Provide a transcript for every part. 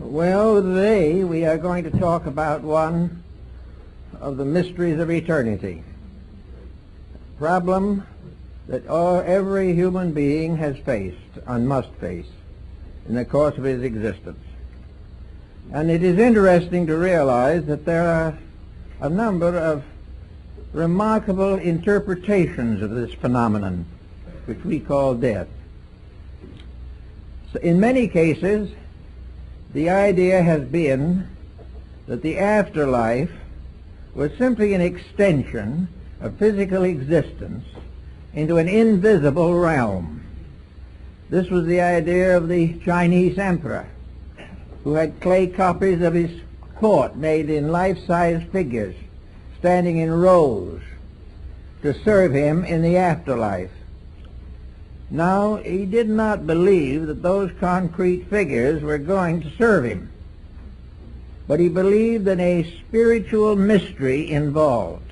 Well, today we are going to talk about one of the mysteries of eternity, a problem that every human being has faced and must face in the course of his existence. And it is interesting to realize that there are a number of remarkable interpretations of this phenomenon, which we call death. So in many cases, the idea has been that the afterlife was simply an extension of physical existence into an invisible realm. This was the idea of the Chinese emperor, who had clay copies of his court made in life-size figures, standing in rows to serve him in the afterlife. Now, he did not believe that those concrete figures were going to serve him, but he believed in a spiritual mystery involved,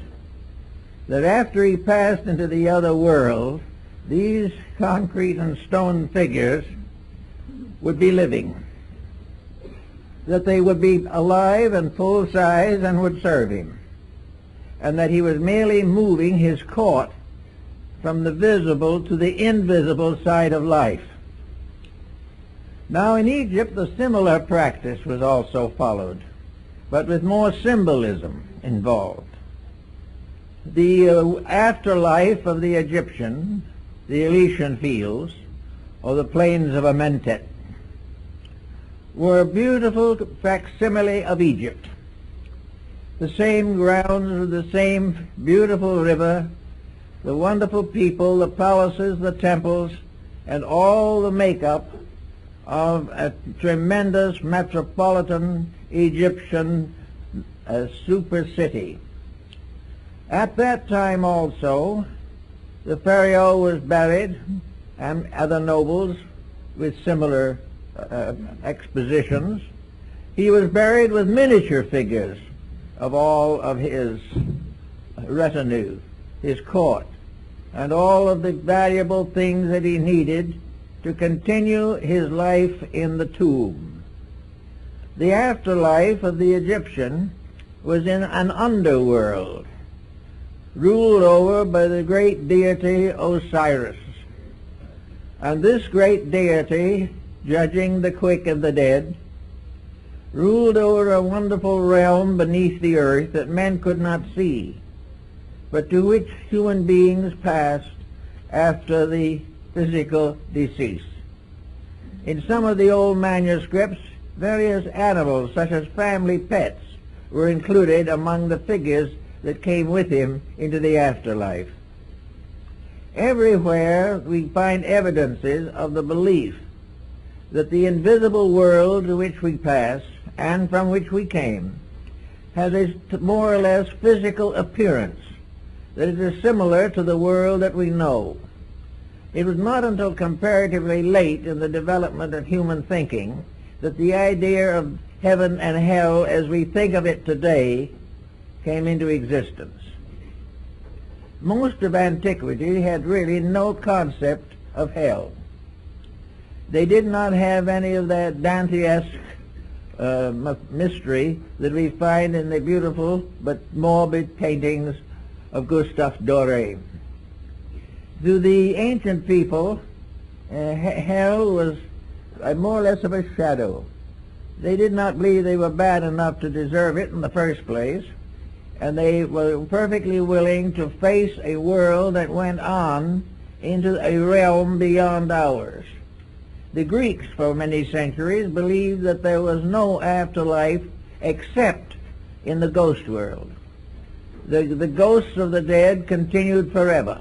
that after he passed into the other world, these concrete and stone figures would be living, that they would be alive and full size and would serve him, and that he was merely moving his court from the visible to the invisible side of life. Now in Egypt a similar practice was also followed, but with more symbolism involved. The afterlife of the Egyptian, the Elysian fields, or the plains of Amentet, were a beautiful facsimile of Egypt. The same grounds, the same beautiful river, the wonderful people, the palaces, the temples, and all the makeup of a tremendous metropolitan Egyptian super city. At that time also, the pharaoh was buried, and other nobles with similar expositions. He was buried with miniature figures of all of his retinue, his court, and all of the valuable things that he needed to continue his life in the tomb. The afterlife of the Egyptian was in an underworld, ruled over by the great deity Osiris. And this great deity, judging the quick and the dead, ruled over a wonderful realm beneath the earth that men could not see, but to which human beings passed after the physical decease. In some of the old manuscripts, various animals, such as family pets, were included among the figures that came with him into the afterlife. Everywhere we find evidences of the belief that the invisible world to which we pass and from which we came has a more or less physical appearance, that it is similar to the world that we know. It was not until comparatively late in the development of human thinking that the idea of heaven and hell as we think of it today came into existence. Most of antiquity had really no concept of hell. They did not have any of that Dantesque mystery that we find in the beautiful but morbid paintings of Gustave Doré. To the ancient people, hell was more or less of a shadow. They did not believe they were bad enough to deserve it in the first place, and they were perfectly willing to face a world that went on into a realm beyond ours. The Greeks for many centuries believed that there was no afterlife except in the ghost world. The ghosts of the dead continued forever.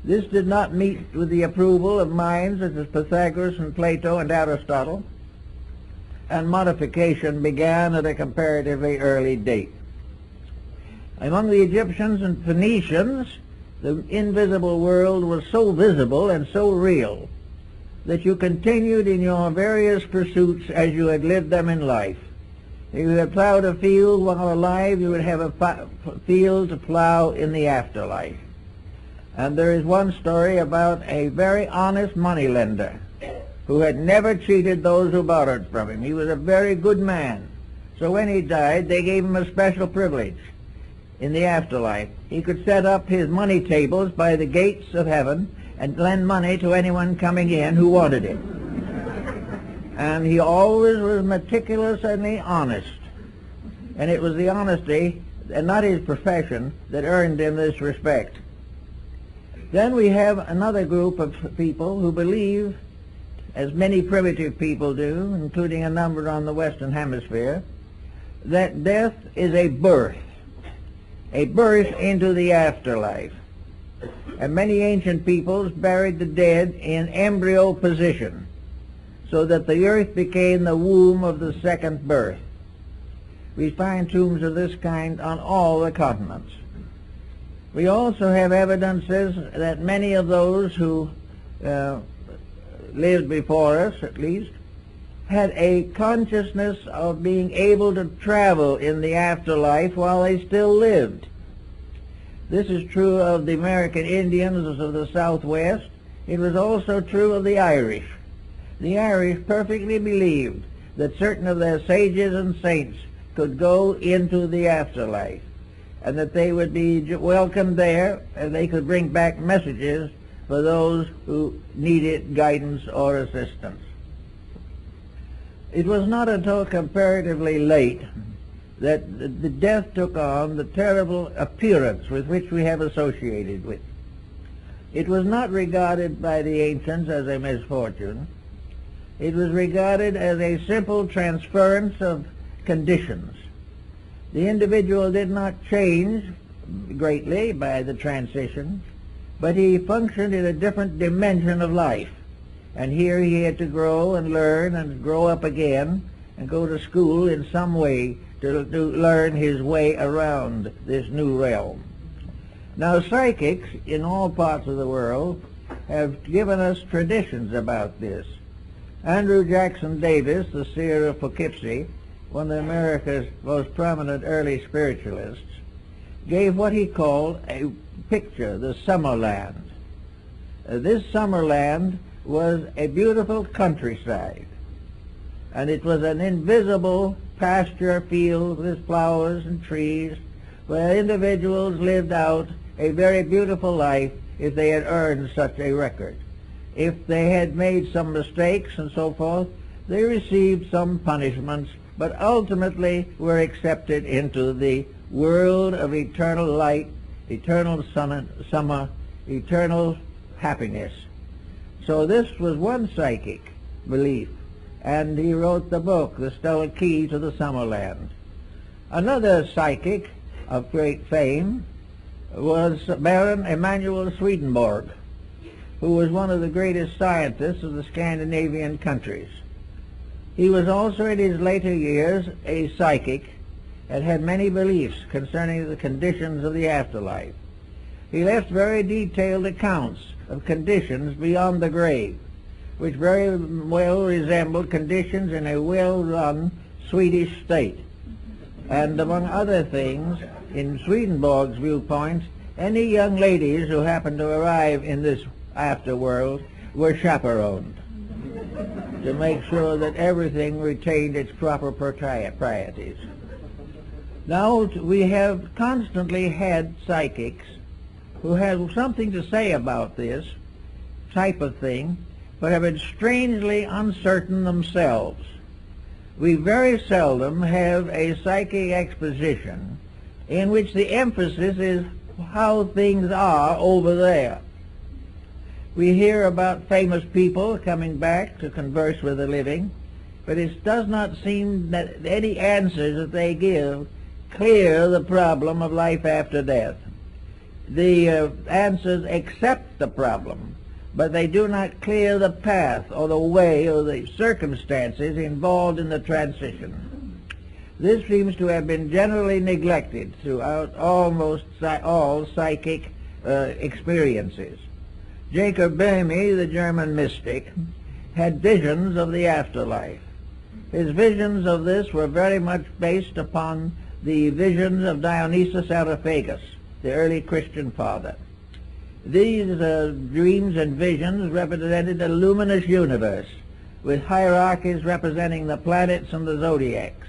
This did not meet with the approval of minds such as Pythagoras and Plato and Aristotle, and modification began at a comparatively early date. Among the Egyptians and Phoenicians, the invisible world was so visible and so real that you continued in your various pursuits as you had lived them in life. If you had plowed a field while alive, you would have a field to plow in the afterlife. And there is one story about a very honest moneylender who had never cheated those who borrowed from him. He was a very good man. So when he died, they gave him a special privilege in the afterlife. He could set up his money tables by the gates of heaven and lend money to anyone coming in who wanted it. And he always was meticulously honest. And it was the honesty, and not his profession, that earned him this respect. Then we have another group of people who believe, as many primitive people do, including a number on the Western Hemisphere, that death is a birth into the afterlife. And many ancient peoples buried the dead in embryo position, so that the earth became the womb of the second birth. We find tombs of this kind on all the continents. We also have evidences that many of those who lived before us, at least, had a consciousness of being able to travel in the afterlife while they still lived. This is true of the American Indians of the Southwest. It was also true of the Irish. The Irish perfectly believed that certain of their sages and saints could go into the afterlife, and that they would be welcomed there, and they could bring back messages for those who needed guidance or assistance. It was not until comparatively late that the death took on the terrible appearance with which we have associated with. It was not regarded by the ancients as a misfortune. It was regarded as a simple transference of conditions. The individual did not change greatly by the transition, but he functioned in a different dimension of life. And here he had to grow and learn and grow up again and go to school in some way to learn his way around this new realm. Now, psychics in all parts of the world have given us traditions about this. Andrew Jackson Davis, the seer of Poughkeepsie, one of America's most prominent early spiritualists, gave what he called a picture, the Summerland. This Summerland was a beautiful countryside, and it was an invisible pasture field with flowers and trees where individuals lived out a very beautiful life if they had earned such a record. If they had made some mistakes and so forth, they received some punishments, but ultimately were accepted into the world of eternal light, eternal summer, eternal happiness. So this was one psychic belief, and he wrote the book, The Stellar Key to the Summerland. Another psychic of great fame was Baron Emanuel Swedenborg, who was one of the greatest scientists of the Scandinavian countries. He was also in his later years a psychic and had many beliefs concerning the conditions of the afterlife. He left very detailed accounts of conditions beyond the grave, which very well resembled conditions in a well-run Swedish state. And among other things, in Swedenborg's viewpoint, any young ladies who happened to arrive in this afterworld were chaperoned to make sure that everything retained its proper proprieties. Now, we have constantly had psychics who have something to say about this type of thing, but have been strangely uncertain themselves. We very seldom have a psychic exposition in which the emphasis is how things are over there. We hear about famous people coming back to converse with the living, but it does not seem that any answers that they give clear the problem of life after death. The answers accept the problem, but they do not clear the path or the way or the circumstances involved in the transition. This seems to have been generally neglected throughout almost all psychic experiences. Jacob Boehme, the German mystic, had visions of the afterlife. His visions of this were very much based upon the visions of Dionysius Areopagus, the early Christian father. These dreams and visions represented a luminous universe with hierarchies representing the planets and the zodiacs.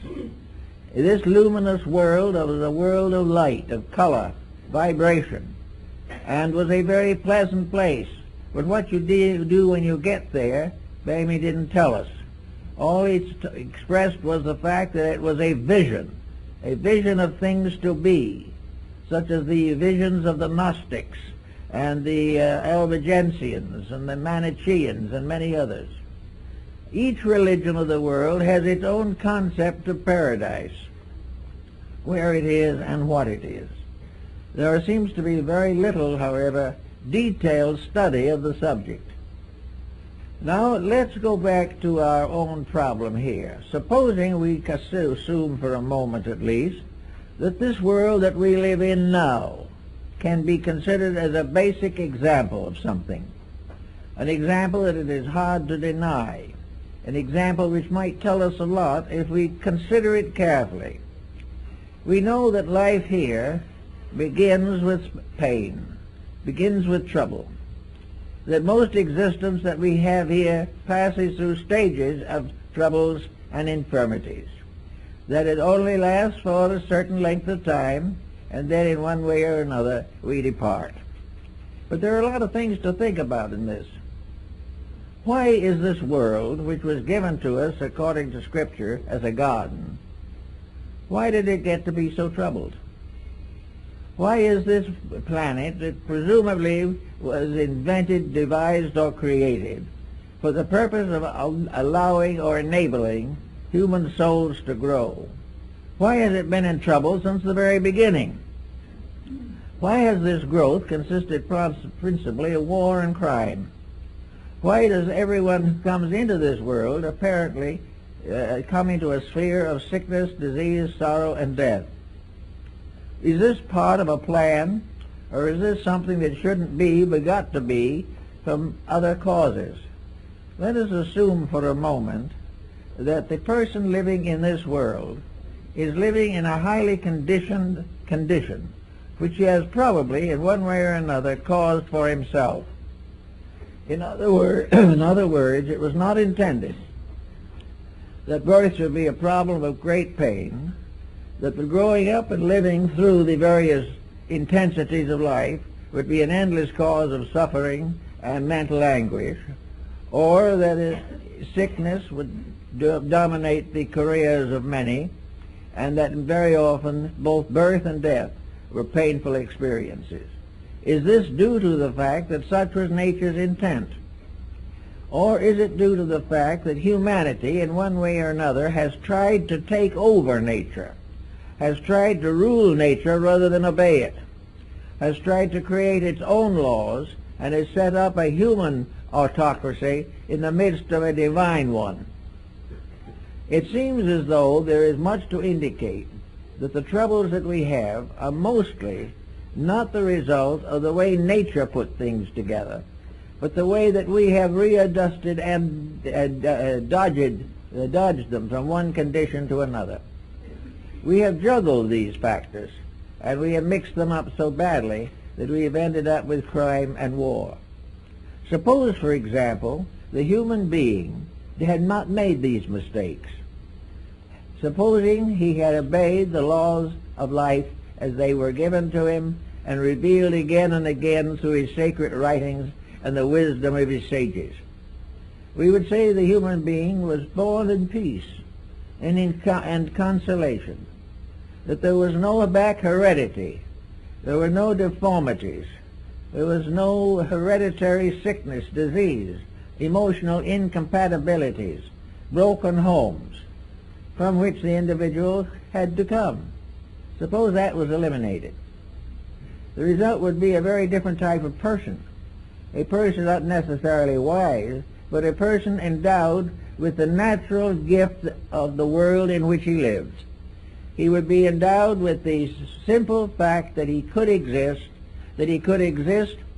This luminous world was a world of light, of color, vibration, and was a very pleasant place. But what you do when you get there, Bamey didn't tell us. All he expressed was the fact that it was a vision of things to be, such as the visions of the Gnostics and the Albigensians and the Manichaeans and many others. Each religion of the world has its own concept of paradise, where it is and what it is. There seems to be very little, however, detailed study of the subject. Now let's go back to our own problem here. Supposing we assume for a moment at least that this world that we live in now can be considered as a basic example of something, an example that it is hard to deny, an example which might tell us a lot if we consider it carefully. We know that life here begins with pain, begins with trouble, that most existence that we have here passes through stages of troubles and infirmities, that it only lasts for a certain length of time, and then in one way or another we depart. But there are a lot of things to think about in this. Why is this world, which was given to us according to Scripture as a garden, why did it get to be so troubled? Why is this planet that presumably was invented, devised, or created for the purpose of allowing or enabling human souls to grow, why has it been in trouble since the very beginning? Why has this growth consisted principally of war and crime? Why does everyone who comes into this world apparently come into a sphere of sickness, disease, sorrow, and death? Is this part of a plan, or is this something that shouldn't be but got to be from other causes? Let us assume for a moment that the person living in this world is living in a highly conditioned condition, which he has probably in one way or another caused for himself. In other words, it was not intended that birth should be a problem of great pain, that the growing up and living through the various intensities of life would be an endless cause of suffering and mental anguish, or that sickness would dominate the careers of many, and that very often both birth and death were painful experiences. Is this due to the fact that such was nature's intent? Or is it due to the fact that humanity, in one way or another, has tried to take over nature, has tried to rule nature rather than obey it, has tried to create its own laws, and has set up a human autocracy in the midst of a divine one? It seems as though there is much to indicate that the troubles that we have are mostly not the result of the way nature put things together, but the way that we have readjusted and dodged them from one condition to another. We have juggled these factors, and we have mixed them up so badly that we have ended up with crime and war. Suppose, for example, the human being had not made these mistakes. Supposing he had obeyed the laws of life as they were given to him and revealed again and again through his sacred writings and the wisdom of his sages. We would say the human being was born in peace and in consolation, that there was no back heredity, there were no deformities, there was no hereditary sickness, disease, emotional incompatibilities, broken homes, from which the individual had to come. Suppose that was eliminated. The result would be a very different type of person. A person not necessarily wise, but a person endowed with the natural gift of the world in which he lives. He would be endowed with the simple fact that he could exist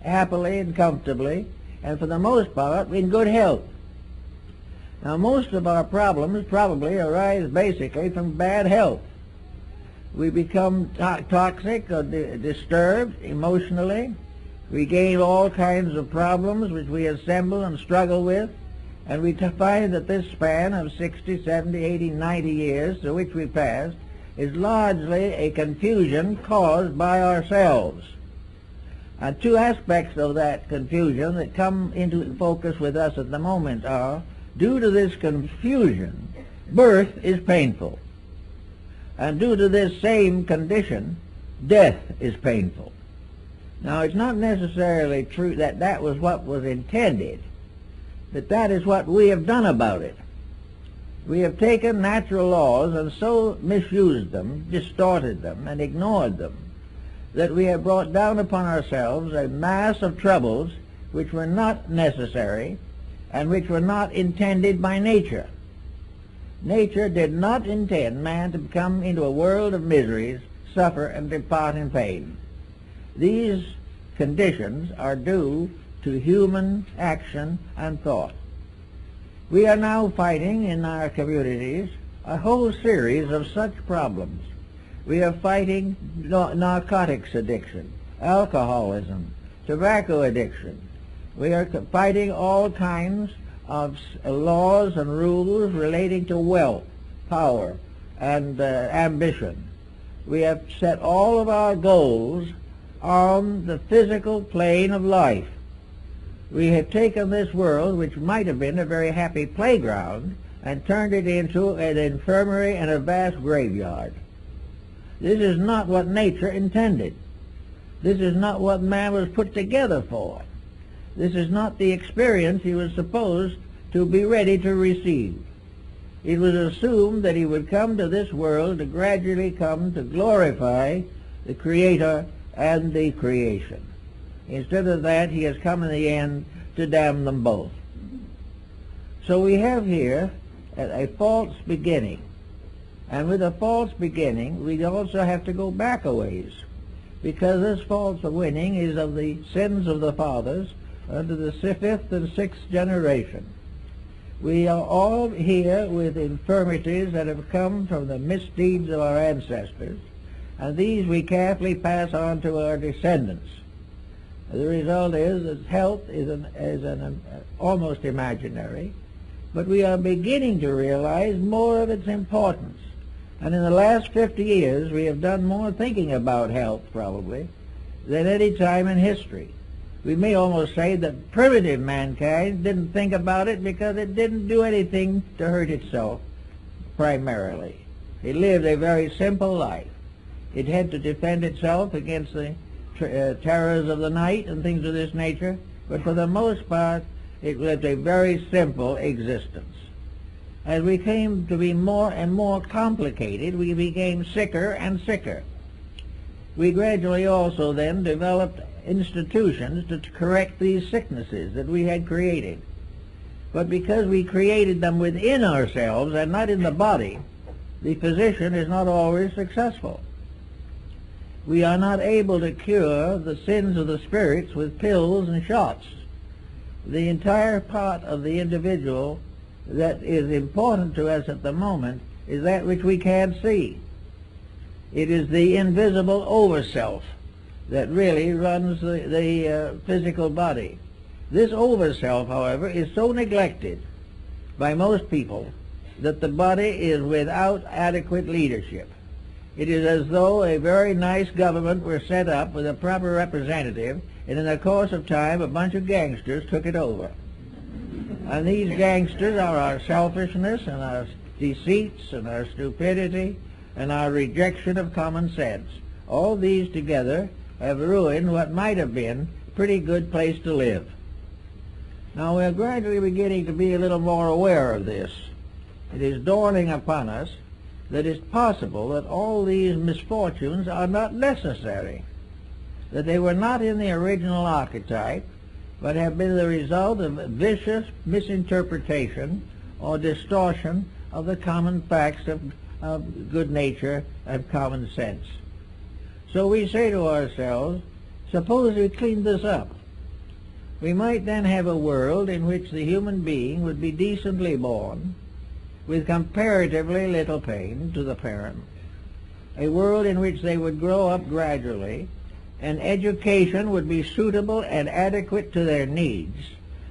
happily and comfortably, and for the most part in good health. Now, most of our problems probably arise basically from bad health. We become toxic or disturbed emotionally. We gain all kinds of problems which we assemble and struggle with, And we find that this span of 60, 70, 80, 90 years through which we passed is largely a confusion caused by ourselves. And two aspects of that confusion that come into focus with us at the moment are, due to this confusion, birth is painful. And due to this same condition, death is painful. Now, it's not necessarily true that that was what was intended, but that is what we have done about it. We have taken natural laws and so misused them, distorted them, and ignored them, that we have brought down upon ourselves a mass of troubles which were not necessary and which were not intended by nature. Nature did not intend man to come into a world of miseries, suffer, and depart in pain. These conditions are due to human action and thought. We are now fighting in our communities a whole series of such problems. We are fighting narcotics addiction, alcoholism, tobacco addiction. We are fighting all kinds of laws and rules relating to wealth, power, and ambition. We have set all of our goals on the physical plane of life. We have taken this world, which might have been a very happy playground, and turned it into an infirmary and a vast graveyard. This is not what nature intended. This is not what man was put together for. This is not the experience he was supposed to be ready to receive. It was assumed that he would come to this world to gradually come to glorify the Creator and the creation. Instead of that, he has come in the end to damn them both. So we have here a false beginning. And with a false beginning, we also have to go back a ways, because this false beginning is of the sins of the fathers unto the fifth and sixth generation. We are all here with infirmities that have come from the misdeeds of our ancestors, and these we carefully pass on to our descendants. The result is that health is almost imaginary, but we are beginning to realize more of its importance. And in the last 50 years, we have done more thinking about health, probably, than any time in history. We may almost say that primitive mankind didn't think about it because it didn't do anything to hurt itself, primarily. It lived a very simple life. It had to defend itself against the terrors of the night and things of this nature, but for the most part, it lived a very simple existence. As we came to be more and more complicated, we became sicker and sicker. We gradually also then developed institutions to correct these sicknesses that we had created. But because we created them within ourselves and not in the body, the physician is not always successful. We are not able to cure the sins of the spirits with pills and shots. The entire part of the individual that is important to us at the moment is that which we can't see. It is the invisible overself that really runs the physical body. This overself, however, is so neglected by most people that the body is without adequate leadership. It is as though a very nice government were set up with a proper representative, and in the course of time a bunch of gangsters took it over. And these gangsters are our selfishness and our deceits and our stupidity and our rejection of common sense. All these together have ruined what might have been a pretty good place to live. Now we're gradually beginning to be a little more aware of this. It is dawning upon us that it's possible that all these misfortunes are not necessary, that they were not in the original archetype, but have been the result of vicious misinterpretation or distortion of the common facts of good nature and common sense. So we say to ourselves, suppose we clean this up. We might then have a world in which the human being would be decently born, with comparatively little pain to the parent, a world in which they would grow up gradually, and education would be suitable and adequate to their needs,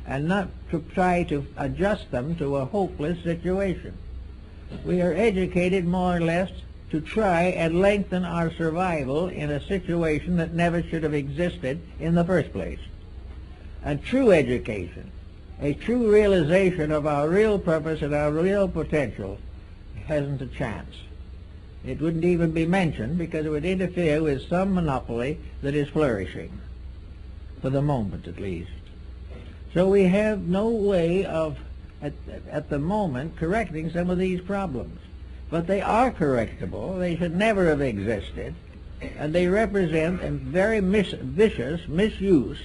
and not to try to adjust them to a hopeless situation. We are educated more or less to try and lengthen our survival in a situation that never should have existed in the first place. And true education, a true realization of our real purpose and our real potential, hasn't a chance. It wouldn't even be mentioned because it would interfere with some monopoly that is flourishing, for the moment at least. So we have no way of, at the moment, correcting some of these problems. But they are correctable. They should never have existed. And they represent a very vicious misuse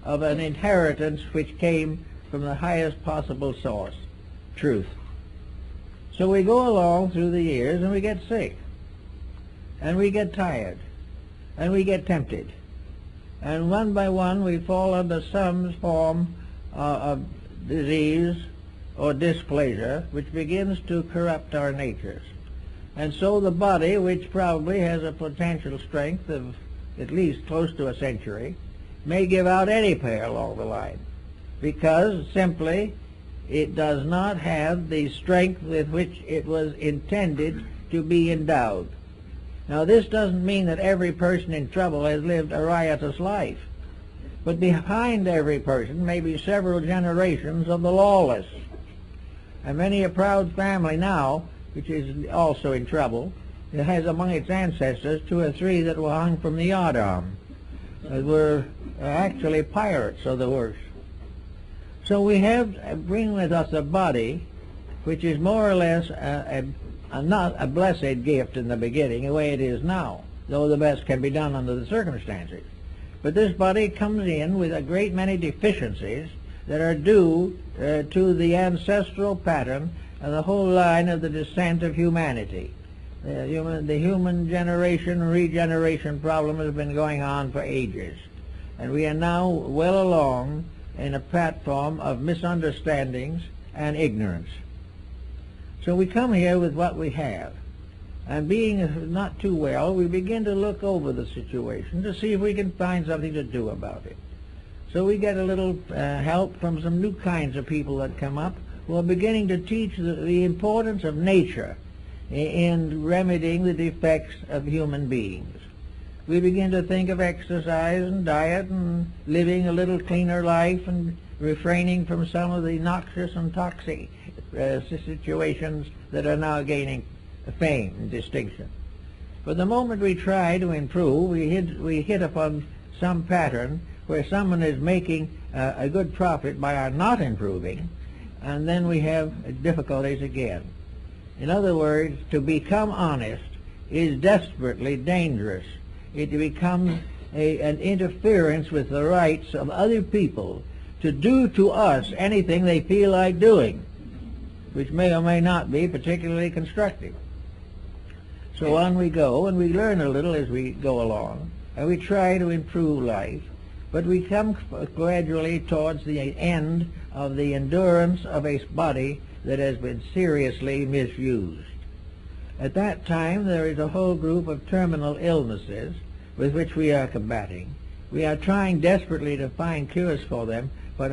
of an inheritance which came from the highest possible source, truth. So we go along through the years and we get sick. And we get tired. And we get tempted. And one by one we fall under some form of disease or displeasure which begins to corrupt our natures. And so the body, which probably has a potential strength of at least close to a century, may give out any pair along the line, because simply it does not have the strength with which it was intended to be endowed. Now this doesn't mean that every person in trouble has lived a riotous life, but behind every person may be several generations of the lawless. And many a proud family now, which is also in trouble, it has among its ancestors 2 or 3 that were hung from the yardarm, that were actually pirates of the worst. So we have bring with us a body which is more or less not a blessed gift in the beginning, the way it is now, though the best can be done under the circumstances. But this body comes in with a great many deficiencies that are due to the ancestral pattern and the whole line of the descent of humanity. The human generation and regeneration problem has been going on for ages, and we are now well along in a platform of misunderstandings and ignorance. So we come here with what we have, and being not too well, we begin to look over the situation to see if we can find something to do about it. So we get a little help from some new kinds of people that come up who are beginning to teach the importance of nature in remedying the defects of human beings. We begin to think of exercise and diet and living a little cleaner life and refraining from some of the noxious and toxic situations that are now gaining fame and distinction. But the moment we try to improve, we hit upon some pattern where someone is making a good profit by our not improving, and then we have difficulties again. In other words, to become honest is desperately dangerous. It becomes an interference with the rights of other people to do to us anything they feel like doing, which may or may not be particularly constructive. So on we go, and we learn a little as we go along, and we try to improve life, but we come gradually towards the end of the endurance of a body that has been seriously misused. At that time, there is a whole group of terminal illnesses with which we are combating. We are trying desperately to find cures for them, but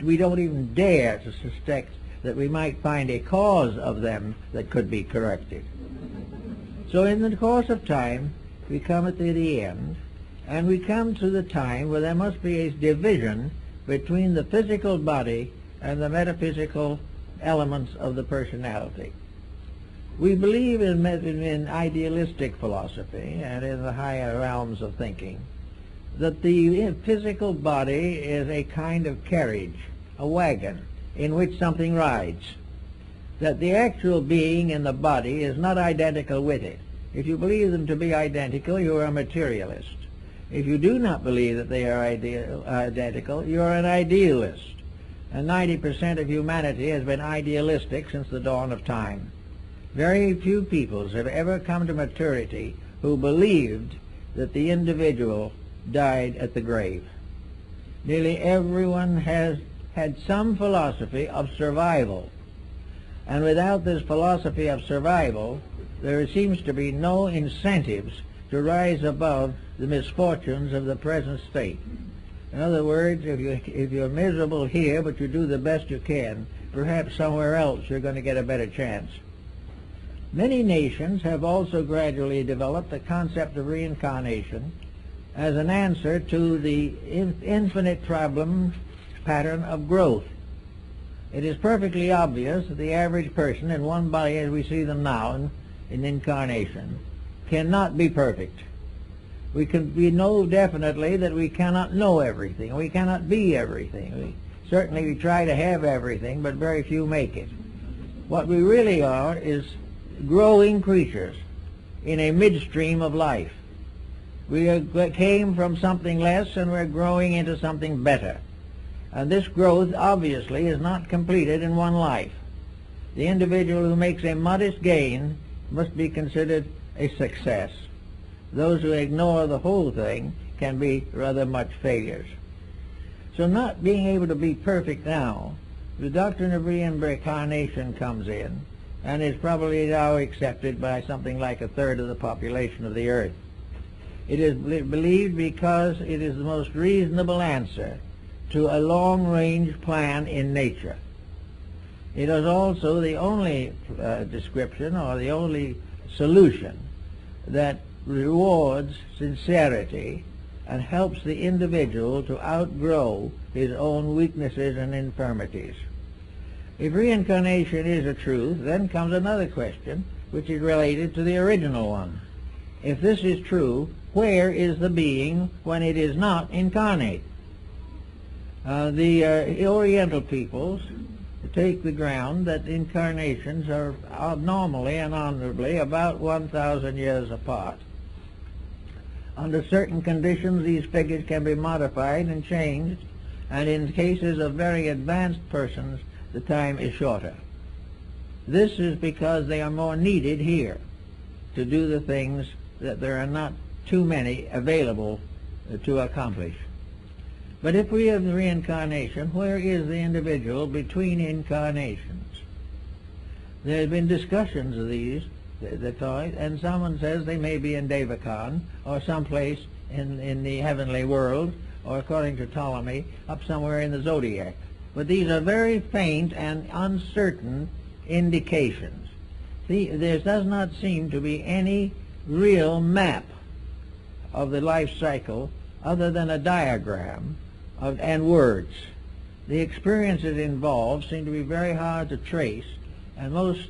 we don't even dare to suspect that we might find a cause of them that could be corrected. So in the course of time, we come at the end, and we come to the time where there must be a division between the physical body and the metaphysical elements of the personality. We believe in idealistic philosophy and in the higher realms of thinking that the physical body is a kind of carriage, a wagon, in which something rides. That the actual being in the body is not identical with it. If you believe them to be identical, you are a materialist. If you do not believe that they are identical, you are an idealist. And 90% of humanity has been idealistic since the dawn of time. Very few peoples have ever come to maturity who believed that the individual died at the grave. Nearly everyone has had some philosophy of survival. And without this philosophy of survival, there seems to be no incentives to rise above the misfortunes of the present state. In other words, if you're miserable here, but you do the best you can, perhaps somewhere else you're going to get a better chance. Many nations have also gradually developed the concept of reincarnation as an answer to the infinite problem pattern of growth. It is perfectly obvious that the average person in one body as we see them now in incarnation cannot be perfect. We know definitely that we cannot know everything. We cannot be everything. Certainly we try to have everything, but very few make it. What we really are is growing creatures in a midstream of life. We came from something less and we're growing into something better. And this growth obviously is not completed in one life. The individual who makes a modest gain must be considered a success. Those who ignore the whole thing can be rather much failures. So not being able to be perfect now, the doctrine of reincarnation comes in and is probably now accepted by something like a third of the population of the earth. It is believed because it is the most reasonable answer to a long-range plan in nature. It is also the only description or the only solution that rewards sincerity and helps the individual to outgrow his own weaknesses and infirmities. If reincarnation is a truth, then comes another question which is related to the original one. If this is true, where is the being when it is not incarnate? The Oriental peoples take the ground that incarnations are normally and honorably about 1,000 years apart. Under certain conditions, these figures can be modified and changed, and in cases of very advanced persons, the time is shorter. This is because they are more needed here to do the things that there are not too many available to accomplish. But if we have reincarnation, where is the individual between incarnations? There have been discussions of these, and someone says they may be in Devakan or someplace in the heavenly world, or according to Ptolemy, up somewhere in the zodiac. But these are very faint and uncertain indications. See, there does not seem to be any real map of the life cycle other than a diagram and words. The experiences involved seem to be very hard to trace, and most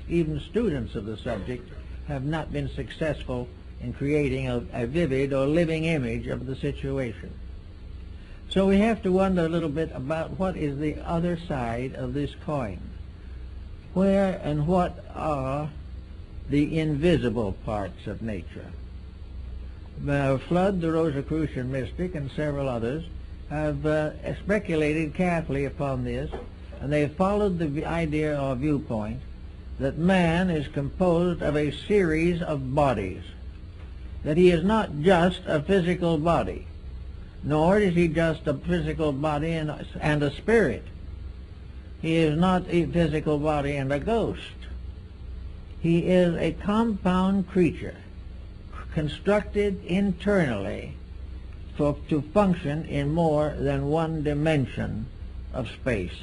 even students of the subject have not been successful in creating a vivid or living image of the situation. So we have to wonder a little bit about what is the other side of this coin. Where and what are the invisible parts of nature? Flood, the Rosicrucian mystic, and several others have speculated carefully upon this, and they have followed the idea or viewpoint that man is composed of a series of bodies, that he is not just a physical body, nor is he just a physical body and a spirit. He is not a physical body and a ghost. He is a compound creature constructed internally to function in more than one dimension of space.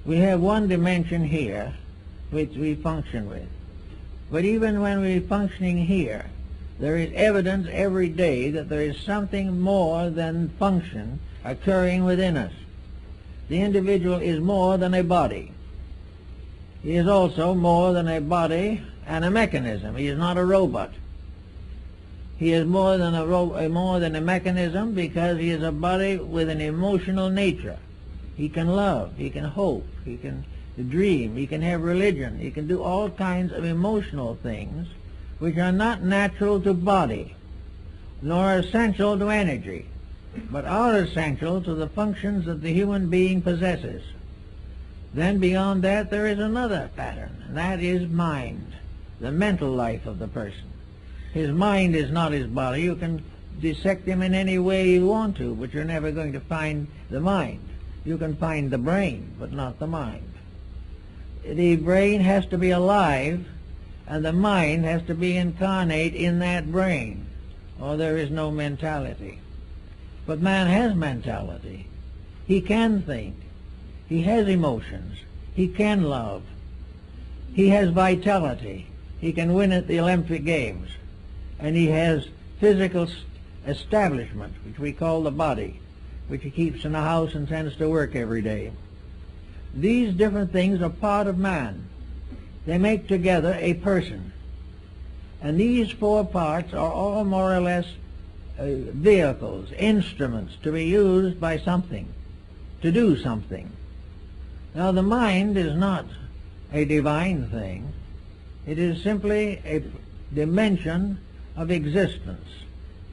We have one dimension here which we function with. But even when we're functioning here, there is evidence every day that there is something more than function occurring within us. The individual is more than a body. He is also more than a body and a mechanism. He is not a robot. He is more than a mechanism because he is a body with an emotional nature. He can love, he can hope, he can dream, he can have religion, he can do all kinds of emotional things which are not natural to body, nor essential to energy, but are essential to the functions that the human being possesses. Then beyond that there is another pattern, and that is mind, the mental life of the person. His mind is not his body. You can dissect him in any way you want to, but you're never going to find the mind. You can find the brain, but not the mind. The brain has to be alive, and the mind has to be incarnate in that brain, or there is no mentality. But man has mentality. He can think. He has emotions. He can love. He has vitality. He can win at the Olympic Games. And he has physical establishment, which we call the body, which he keeps in a house and sends to work every day. These different things are part of man. They make together a person. And these four parts are all more or less vehicles, instruments to be used by something, to do something. Now the mind is not a divine thing. It is simply a dimension of existence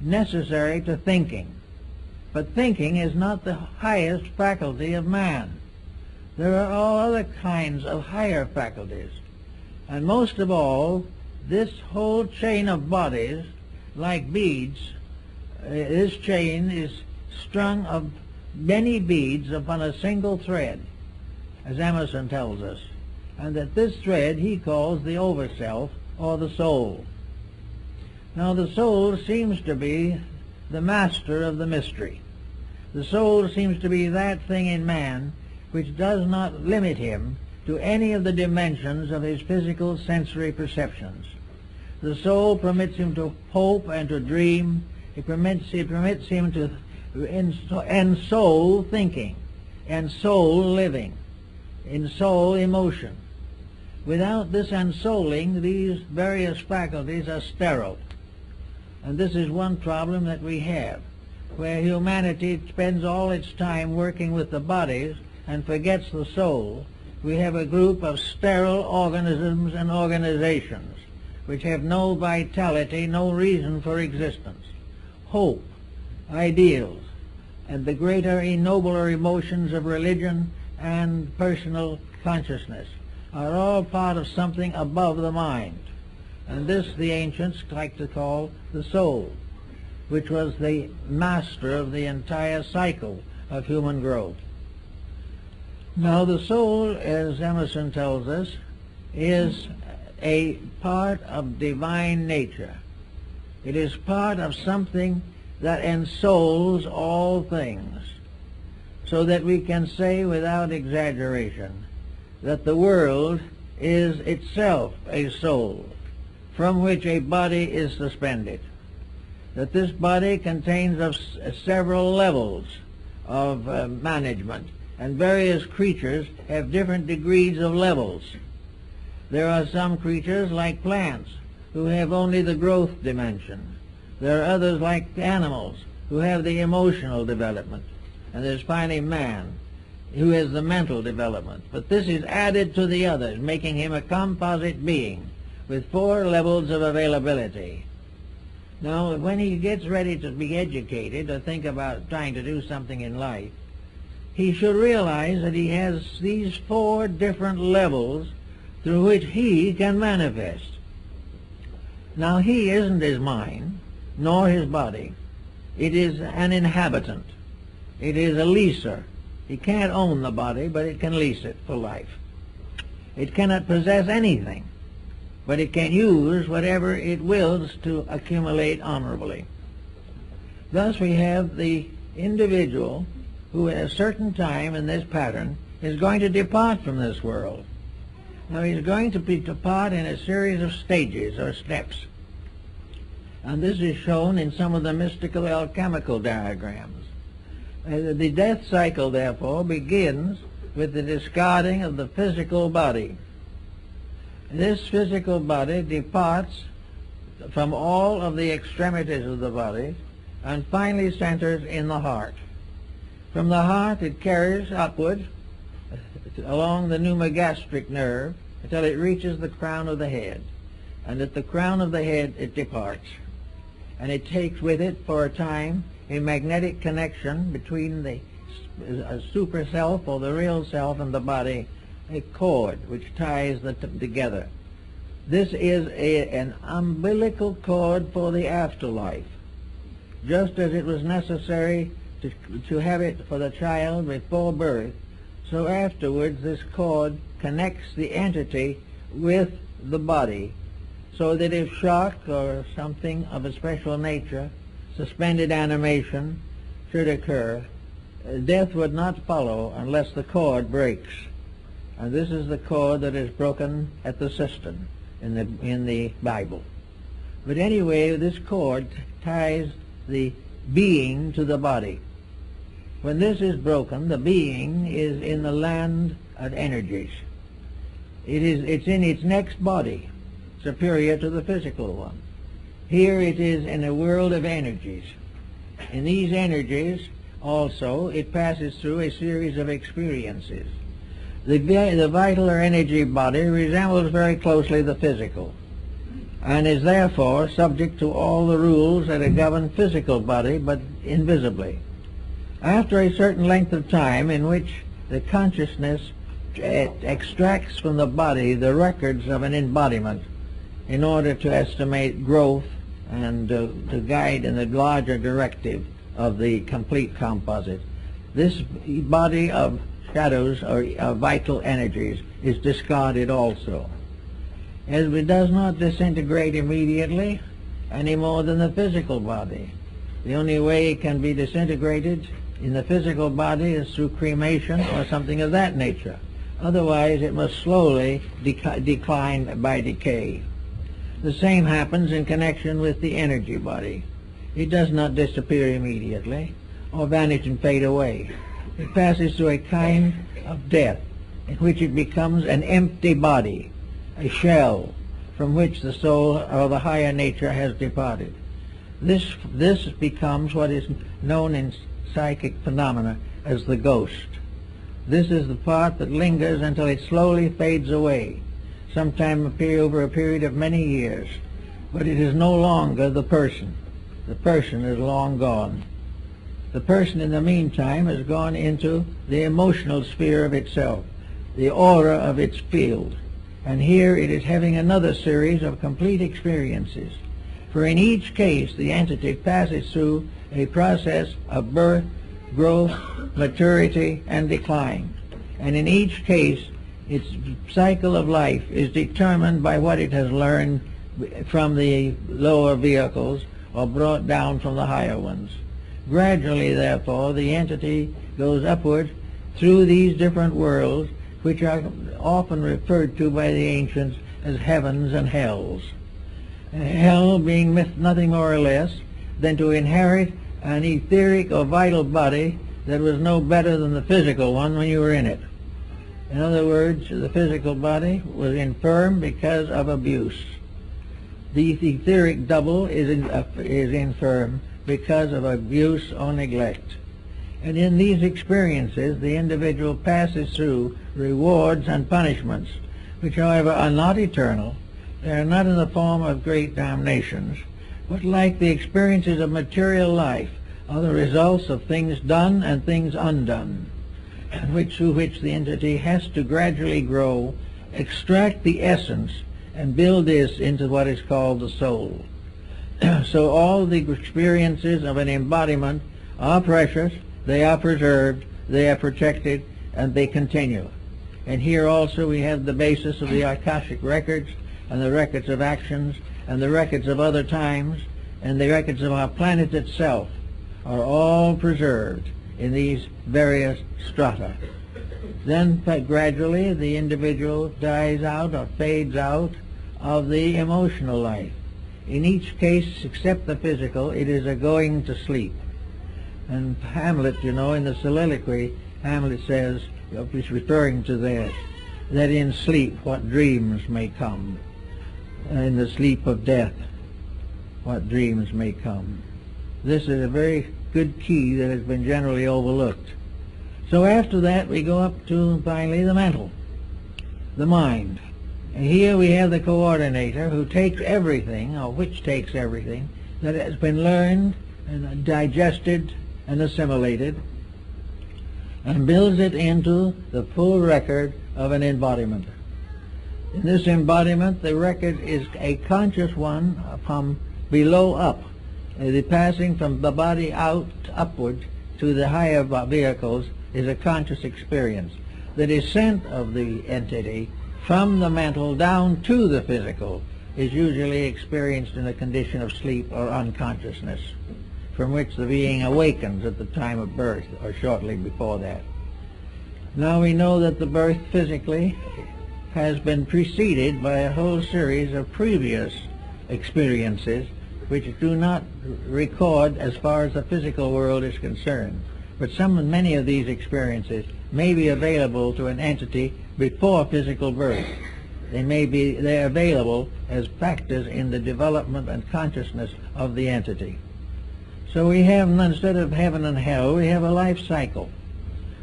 necessary to thinking. But thinking is not the highest faculty of man. There are all other kinds of higher faculties. And most of all, this whole chain of bodies, like beads, this chain is strung of many beads upon a single thread, as Emerson tells us, and that this thread he calls the overself, or the soul. Now the soul seems to be the master of the mystery. The soul seems to be that thing in man which does not limit him to any of the dimensions of his physical sensory perceptions. The soul permits him to hope and to dream. It permits him to ensoul thinking, ensoul living, ensoul emotion. Without this ensouling, these various faculties are sterile. And this is one problem that we have, where humanity spends all its time working with the bodies and forgets the soul. We have a group of sterile organisms and organizations which have no vitality, no reason for existence. Hope, ideals, and the greater, nobler emotions of religion and personal consciousness are all part of something above the mind. And this the ancients like to call the soul, which was the master of the entire cycle of human growth. Now the soul, as Emerson tells us, is a part of divine nature. It is part of something that ensouls all things, so that we can say without exaggeration that the world is itself a soul from which a body is suspended, that this body contains of several levels of management, and various creatures have different degrees of levels. There are some creatures like plants who have only the growth dimension. There are others like animals who have the emotional development. And there's finally man who has the mental development. But this is added to the others, making him a composite being with four levels of availability. Now, when he gets ready to be educated or think about trying to do something in life, he should realize that he has these four different levels through which he can manifest. Now, he isn't his mind, nor his body. It is an inhabitant. It is a leaser. He can't own the body, but it can lease it for life. It cannot possess anything, but it can use whatever it wills to accumulate honorably. Thus we have the individual who at a certain time in this pattern is going to depart from this world. Now he's going to depart in a series of stages or steps. And this is shown in some of the mystical alchemical diagrams. The death cycle, therefore, begins with the discarding of the physical body. This physical body departs from all of the extremities of the body and finally centers in the heart. From the heart it carries upward along the pneumogastric nerve until it reaches the crown of the head. And at the crown of the head it departs. And it takes with it for a time a magnetic connection between the super self or the real self and the body, a cord which ties them together. This is an umbilical cord for the afterlife, just as it was necessary to have it for the child before birth. So afterwards this cord connects the entity with the body, so that if shock or something of a special nature, suspended animation, should occur, death would not follow unless the cord breaks. And this is the cord that is broken at the cistern in the Bible. But anyway, this cord ties the being to the body. When this is broken, the being is in the land of energies. It's in its next body, superior to the physical one. Here it is in a world of energies. In these energies, also, it passes through a series of experiences. The vital or energy body resembles very closely the physical, and is therefore subject to all the rules that govern physical body, but invisibly. After a certain length of time in which the consciousness extracts from the body the records of an embodiment in order to estimate growth and to guide in the larger directive of the complete composite, this body of shadows or vital energies is discarded also. As it does not disintegrate immediately any more than the physical body. The only way it can be disintegrated in the physical body is through cremation or something of that nature. Otherwise it must slowly decline by decay. The same happens in connection with the energy body. It does not disappear immediately or vanish and fade away. It passes through a kind of death in which it becomes an empty body, a shell from which the soul or the higher nature has departed. This becomes what is known in psychic phenomena as the ghost. This is the part that lingers until it slowly fades away, sometime over a period of many years. But it is no longer the person. The person is long gone. The person in the meantime has gone into the emotional sphere of itself, the aura of its field. And here it is having another series of complete experiences. For in each case the entity passes through a process of birth, growth, maturity, and decline. And in each case its cycle of life is determined by what it has learned from the lower vehicles or brought down from the higher ones. Gradually, therefore, the entity goes upward through these different worlds, which are often referred to by the ancients as heavens and hells. Hell being nothing more or less than to inherit an etheric or vital body that was no better than the physical one when you were in it. In other words, the physical body was infirm because of abuse. The etheric double is infirm because of abuse or neglect. And in these experiences, the individual passes through rewards and punishments, which, however, are not eternal. They are not in the form of great damnations, but like the experiences of material life, are the results of things done and things undone, through which the entity has to gradually grow, extract the essence, and build this into what is called the soul. So all the experiences of an embodiment are precious, they are preserved, they are protected, and they continue. And here also we have the basis of the Akashic records, and the records of actions, and the records of other times, and the records of our planet itself are all preserved in these various strata. Then gradually the individual dies out or fades out of the emotional life. In each case, except the physical, it is a going to sleep. And Hamlet, you know, in the soliloquy, Hamlet says, he's referring to this, that in sleep what dreams may come. In the sleep of death, what dreams may come. This is a very good key that has been generally overlooked. So after that we go up to finally the mental, the mind. And here we have the coordinator who takes everything, or which takes everything, that has been learned and digested and assimilated, and builds it into the full record of an embodiment. In this embodiment, the record is a conscious one from below up. The passing from the body out upward to the higher vehicles is a conscious experience. The descent of the entity from the mental down to the physical is usually experienced in a condition of sleep or unconsciousness. from which the being awakens at the time of birth or shortly before that. Now we know that the birth physically has been preceded by a whole series of previous experiences which do not record as far as the physical world is concerned. But many of these experiences may be available to an entity before physical birth. They're available as factors in the development and consciousness of the entity. So we have, instead of heaven and hell, we have a life cycle.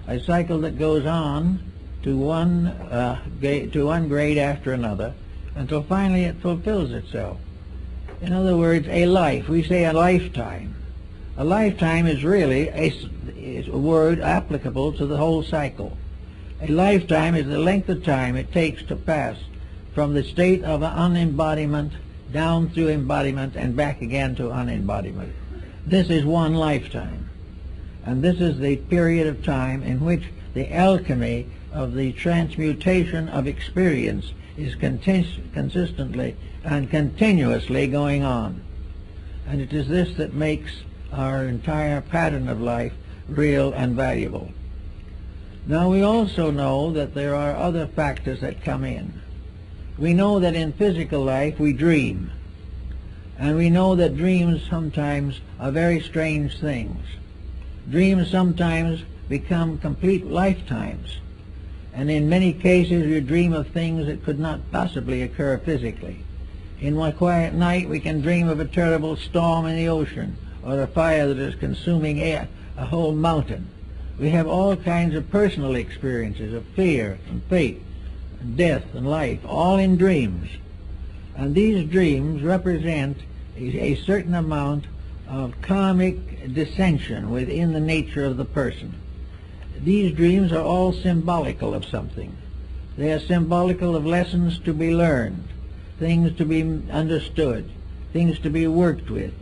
A cycle that goes on to one grade after another until finally it fulfills itself. In other words, a life. We say a lifetime. A lifetime is really a word applicable to the whole cycle. A lifetime is the length of time it takes to pass from the state of unembodiment down through embodiment and back again to unembodiment. This is one lifetime. And this is the period of time in which the alchemy of the transmutation of experience is consistently and continuously going on. And it is this that makes our entire pattern of life real and valuable. Now we also know that there are other factors that come in. We know that in physical life we dream. And we know that dreams sometimes are very strange things. Dreams sometimes become complete lifetimes. And in many cases you dream of things that could not possibly occur physically. In one quiet night we can dream of a terrible storm in the ocean, or a fire that is consuming a whole mountain. We have all kinds of personal experiences of fear and fate and death and life, all in dreams. And these dreams represent a certain amount of karmic dissension within the nature of the person. These dreams are all symbolical of something. They are symbolical of lessons to be learned, things to be understood, things to be worked with,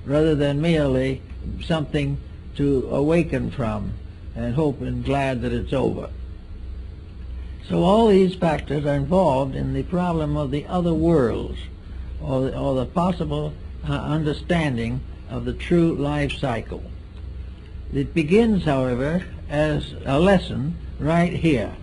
rather than merely something to awaken from and hope and glad that it's over. So all these factors are involved in the problem of the other worlds, or the possible understanding of the true life cycle. It begins, however, as a lesson right here.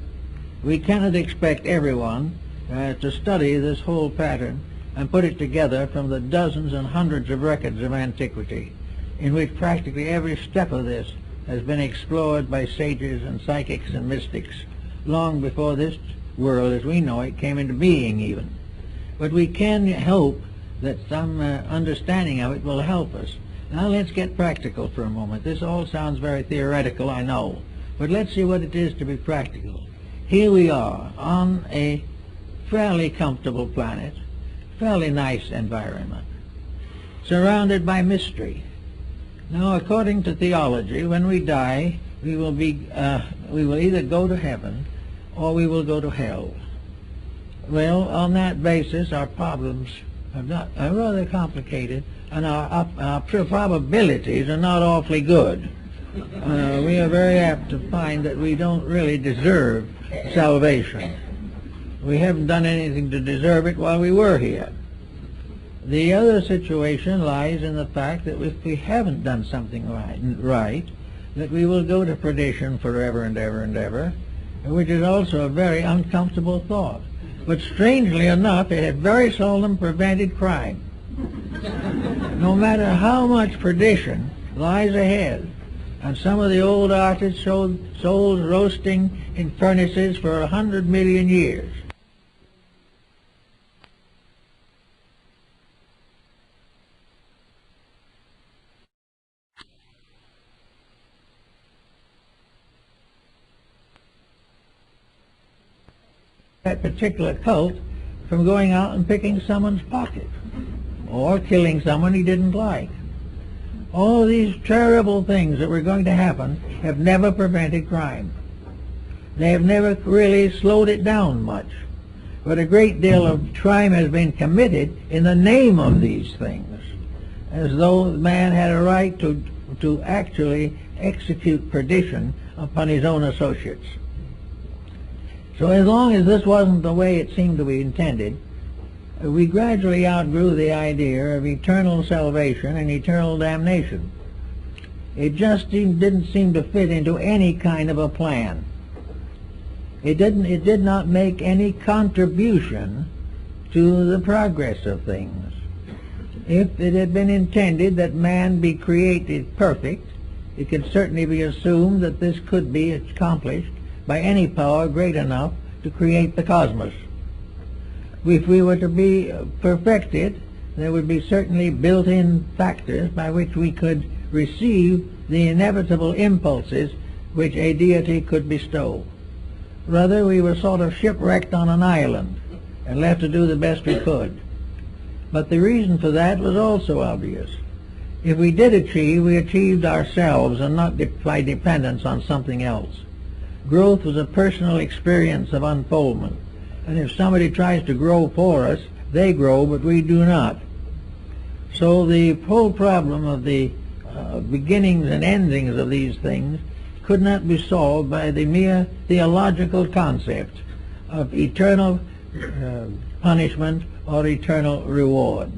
We cannot expect everyone to study this whole pattern and put it together from the dozens and hundreds of records of antiquity, in which practically every step of this has been explored by sages and psychics and mystics long before this world as we know it came into being even. But we can hope that some understanding of it will help us. Now let's get practical for a moment. This all sounds very theoretical, I know, but let's see what it is to be practical. Here we are on a fairly comfortable planet, fairly nice environment, surrounded by mystery. Now, according to theology, when we die, we will either go to heaven or we will go to hell. Well, on that basis, our problems are rather complicated, and our probabilities are not awfully good. We are very apt to find that we don't really deserve salvation. We haven't done anything to deserve it while we were here. The other situation lies in the fact that if we haven't done something right, that we will go to perdition forever and ever and ever, which is also a very uncomfortable thought. But strangely enough, it has very seldom prevented crime. No matter how much perdition lies ahead, and some of the old artists showed souls roasting in furnaces for 100 million years. That particular cult from going out and picking someone's pocket or killing someone he didn't like. All these terrible things that were going to happen have never prevented crime. They have never really slowed it down much. But a great deal of crime has been committed in the name of these things, as though man had a right to actually execute perdition upon his own associates. So as long as this wasn't the way it seemed to be intended, we gradually outgrew the idea of eternal salvation and eternal damnation. It just didn't seem to fit into any kind of a plan. It did not make any contribution to the progress of things. If it had been intended that man be created perfect, it can certainly be assumed that this could be accomplished by any power great enough to create the cosmos. If we were to be perfected, there would be certainly built-in factors by which we could receive the inevitable impulses which a deity could bestow. Rather, we were sort of shipwrecked on an island and left to do the best we could. But the reason for that was also obvious. If we did achieve, we achieved ourselves and not by dependence on something else. Growth was a personal experience of unfoldment. And if somebody tries to grow for us, they grow, but we do not. So the whole problem of the beginnings and endings of these things could not be solved by the mere theological concept of eternal punishment or eternal reward.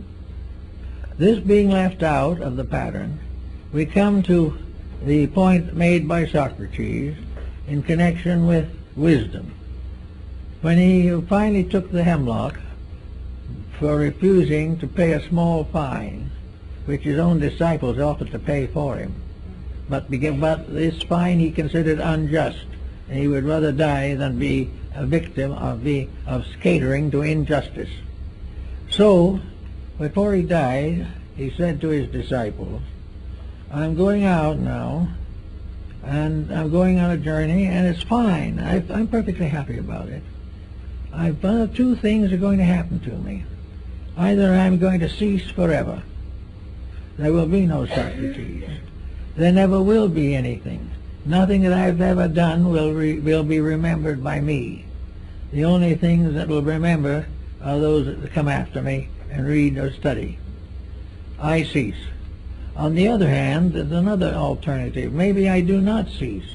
This being left out of the pattern, we come to the point made by Socrates in connection with wisdom. When he finally took the hemlock for refusing to pay a small fine, which his own disciples offered to pay for him, but this fine he considered unjust, and he would rather die than be a victim of catering to injustice. So, before he died, he said to his disciples, "I'm going out now, and I'm going on a journey, and it's fine. I'm perfectly happy about it. I've found two things are going to happen to me. Either I'm going to cease forever. There will be no Socrates. There never will be anything. Nothing that I've ever done will be remembered by me. The only things that will remember are those that come after me and read or study. I cease. On the other hand, there's another alternative. Maybe I do not cease.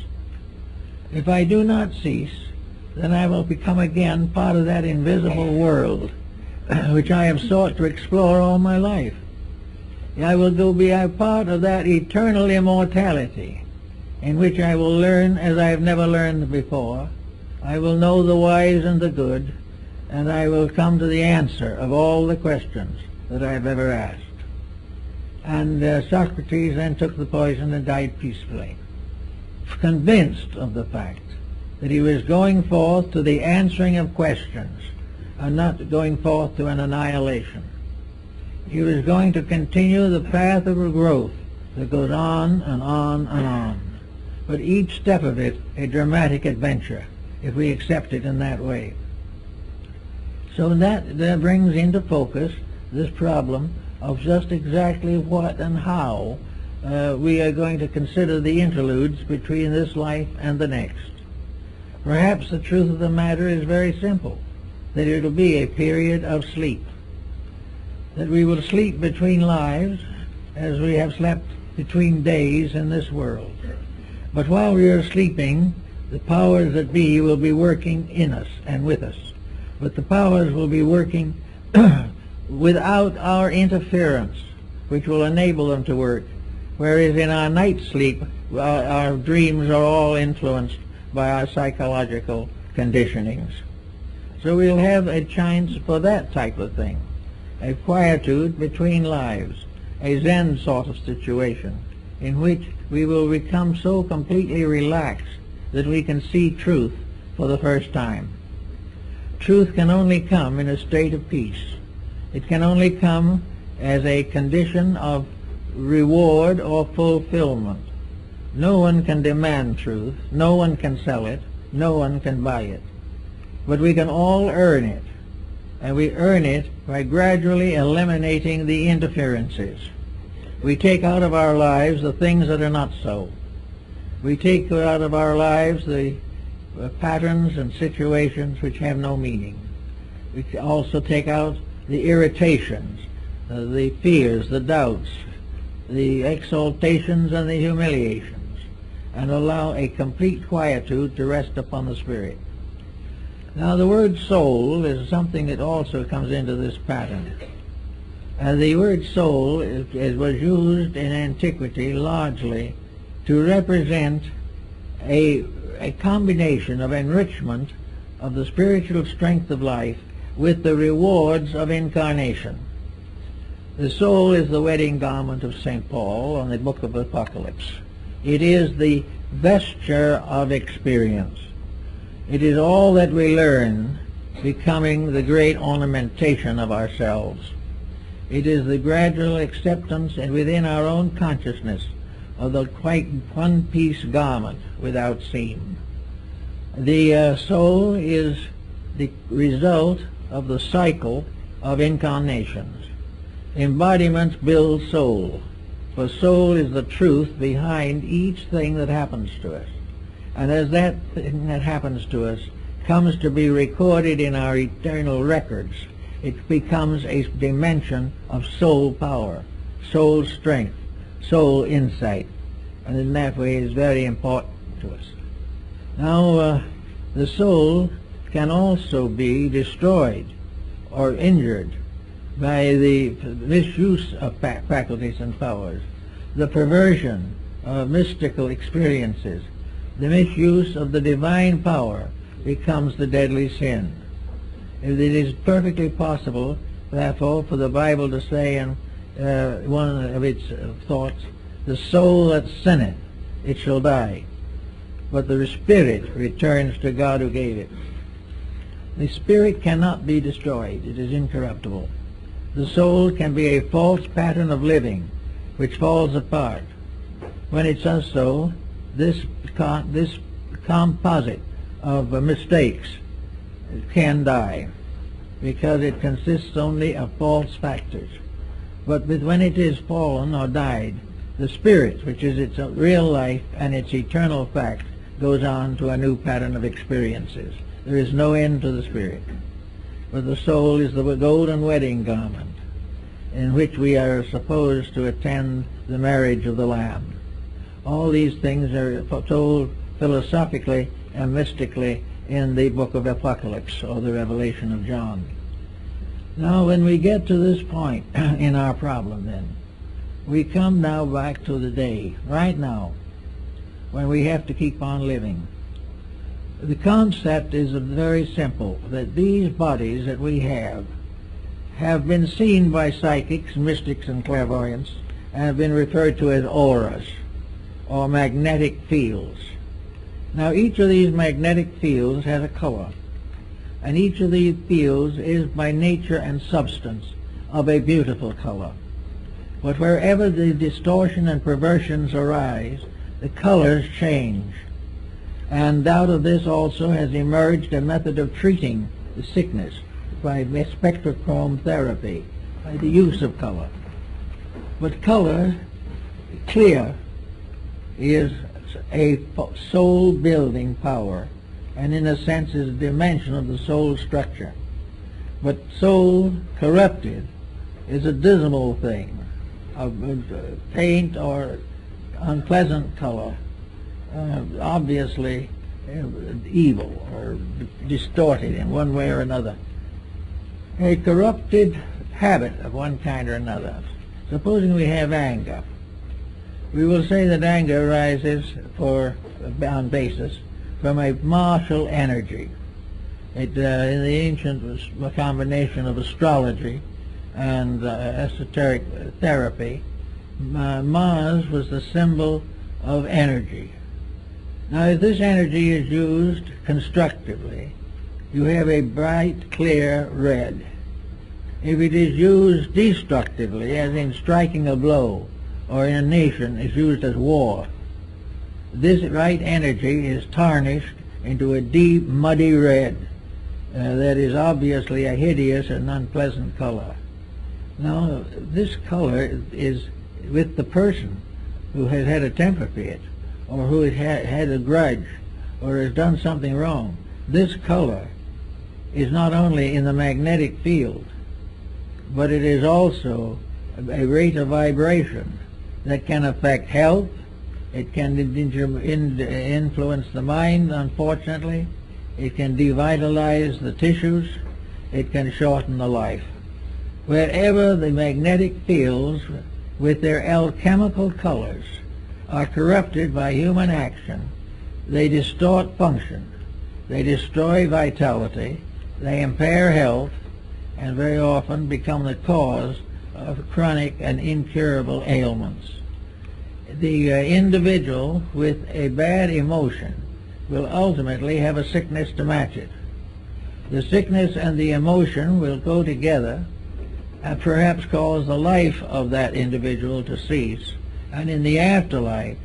If I do not cease, then I will become again part of that invisible world which I have sought to explore all my life. I will go be a part of that eternal immortality in which I will learn as I have never learned before. I will know the wise and the good, and I will come to the answer of all the questions that I have ever asked." And Socrates then took the poison and died peacefully, convinced of the fact that he was going forth to the answering of questions and not going forth to an annihilation. He was going to continue the path of growth that goes on and on and on, but each step of it a dramatic adventure, if we accept it in that way. So that brings into focus this problem of just exactly what and how we are going to consider the interludes between this life and the next. Perhaps the truth of the matter is very simple, that it will be a period of sleep, that we will sleep between lives as we have slept between days in this world. But while we are sleeping, the powers that be will be working in us and with us. But the powers will be working without our interference, which will enable them to work. Whereas in our night sleep, our dreams are all influenced by our psychological conditionings. So we'll have a chance for that type of thing, a quietude between lives, a Zen sort of situation, in which we will become so completely relaxed that we can see truth for the first time. Truth can only come in a state of peace. It can only come as a condition of reward or fulfillment. No one can demand truth, no one can sell it, no one can buy it. But we can all earn it, and we earn it by gradually eliminating the interferences. We take out of our lives the things that are not so. We take out of our lives the patterns and situations which have no meaning. We also take out the irritations, the fears, the doubts, the exaltations and the humiliations, and allow a complete quietude to rest upon the spirit. Now the word soul is something that also comes into this pattern. And the word soul was used in antiquity largely to represent a combination of enrichment of the spiritual strength of life with the rewards of incarnation. The soul is the wedding garment of St. Paul on the book of Apocalypse. It is the vesture of experience. It is all that we learn becoming the great ornamentation of ourselves. It is the gradual acceptance and within our own consciousness of the quite one-piece garment without seam. The soul is the result of the cycle of incarnations. Embodiments build soul, for soul is the truth behind each thing that happens to us. And as that thing that happens to us comes to be recorded in our eternal records, it becomes a dimension of soul power, soul strength, soul insight, and in that way is very important to us. Now, the soul can also be destroyed or injured by the misuse of faculties and powers, the perversion of mystical experiences, the misuse of the divine power becomes the deadly sin. It is perfectly possible, therefore, for the Bible to say in one of its thoughts, the soul that sinneth, it shall die, but the spirit returns to God who gave it. The spirit cannot be destroyed. It is incorruptible. The soul can be a false pattern of living which falls apart. When it does so, this composite of mistakes can die because it consists only of false factors. But when it is fallen or died, the spirit, which is its real life and its eternal fact, goes on to a new pattern of experiences. There is no end to the spirit. But the soul is the golden wedding garment in which we are supposed to attend the marriage of the Lamb. All these things are told philosophically and mystically in the book of Apocalypse, or the Revelation of John. Now, when we get to this point in our problem, then, we come now back to the day, right now, when we have to keep on living. The concept is very simple, that these bodies that we have been seen by psychics, mystics, and clairvoyants, and have been referred to as auras, or magnetic fields. Now, each of these magnetic fields has a color, and each of these fields is by nature and substance of a beautiful color. But wherever the distortion and perversions arise, the colors change. And out of this also has emerged a method of treating the sickness by spectrochrome therapy, by the use of color. But color, clear, is a soul-building power, and in a sense is a dimension of the soul structure. But soul corrupted is a dismal thing, of paint or unpleasant color, obviously evil or distorted in one way or another. A corrupted habit of one kind or another. Supposing we have anger, we will say that anger arises on basis from a martial energy. In the ancient was a combination of astrology and esoteric therapy. Mars was the symbol of energy. Now, if this energy is used constructively, you have a bright, clear red. If it is used destructively, as in striking a blow, or in a nation is used as war, this right energy is tarnished into a deep, muddy red that is obviously a hideous and unpleasant color. Now, this color is with the person who has had a temper fit, or who has had a grudge, or has done something wrong. This color is not only in the magnetic field, but it is also a rate of vibration that can affect health. It can influence the mind, unfortunately. It can devitalize the tissues. It can shorten the life. Wherever the magnetic fields with their alchemical colors are corrupted by human action, they distort function, they destroy vitality, they impair health, and very often become the cause of chronic and incurable ailments. The individual with a bad emotion will ultimately have a sickness to match it. The sickness and the emotion will go together and perhaps cause the life of that individual to cease. And in the afterlife,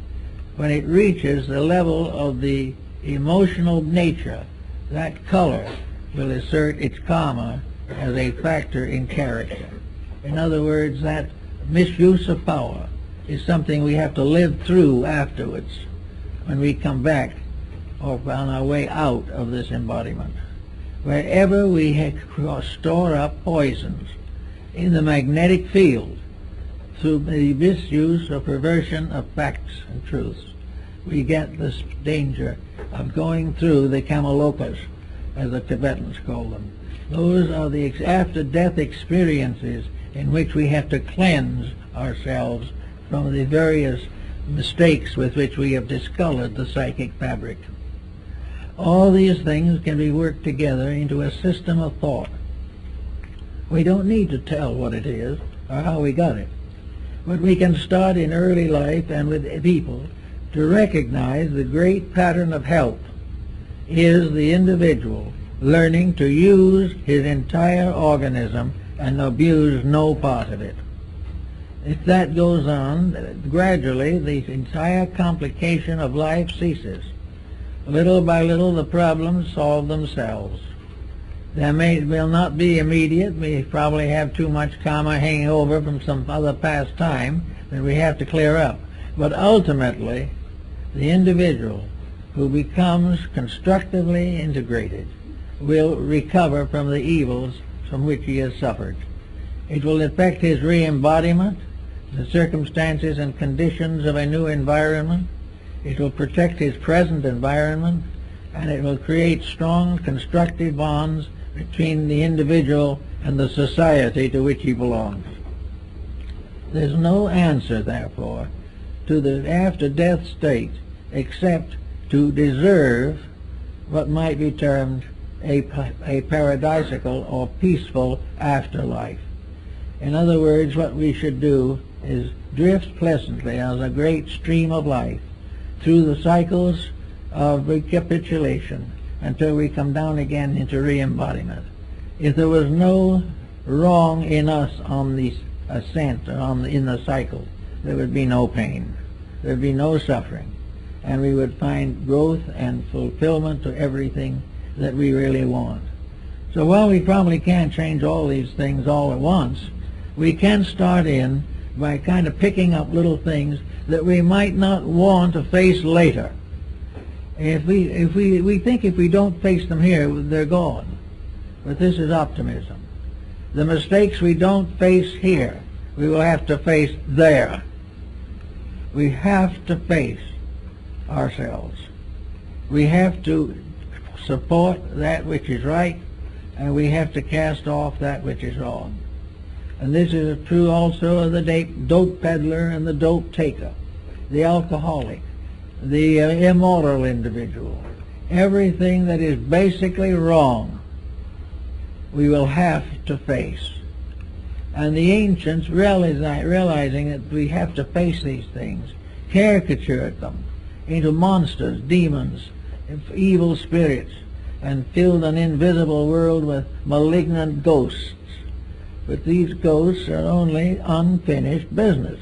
when it reaches the level of the emotional nature, that color will assert its karma as a factor in character. In other words, that misuse of power is something we have to live through afterwards when we come back or on our way out of this embodiment. Wherever we store up poisons in the magnetic field through the misuse or perversion of facts and truths, we get this danger of going through the kamalokas, as the Tibetans call them. Those are the after-death experiences in which we have to cleanse ourselves from the various mistakes with which we have discolored the psychic fabric. All these things can be worked together into a system of thought. We don't need to tell what it is or how we got it, but we can start in early life and with people to recognize the great pattern of health is the individual learning to use his entire organism and abuse no part of it. If that goes on, gradually the entire complication of life ceases. Little by little the problems solve themselves. They will not be immediate. We probably have too much karma hanging over from some other past time that we have to clear up. But ultimately, the individual who becomes constructively integrated will recover from the evils from which he has suffered. It will affect his re-embodiment, the circumstances and conditions of a new environment. It will protect his present environment, and it will create strong constructive bonds between the individual and the society to which he belongs. There's no answer, therefore, to the after-death state except to deserve what might be termed a paradisical or peaceful afterlife. In other words, what we should do is drift pleasantly as a great stream of life through the cycles of recapitulation until we come down again into re-embodiment. If there was no wrong in us on the ascent or in the cycle, there would be no pain, there would be no suffering, and we would find growth and fulfillment to everything that we really want. So while we probably can't change all these things all at once, we can start in by kind of picking up little things that we might not want to face later. We think if we don't face them here, they're gone. But this is optimism. The mistakes we don't face here, we will have to face there. We have to face ourselves. We have to support that which is right, and we have to cast off that which is wrong. And this is true also of the dope peddler and the dope taker, the alcoholic, the immoral individual. Everything that is basically wrong, we will have to face. And the ancients, realizing that we have to face these things, caricatured them into monsters, demons, evil spirits, and filled an invisible world with malignant ghosts. But these ghosts are only unfinished business.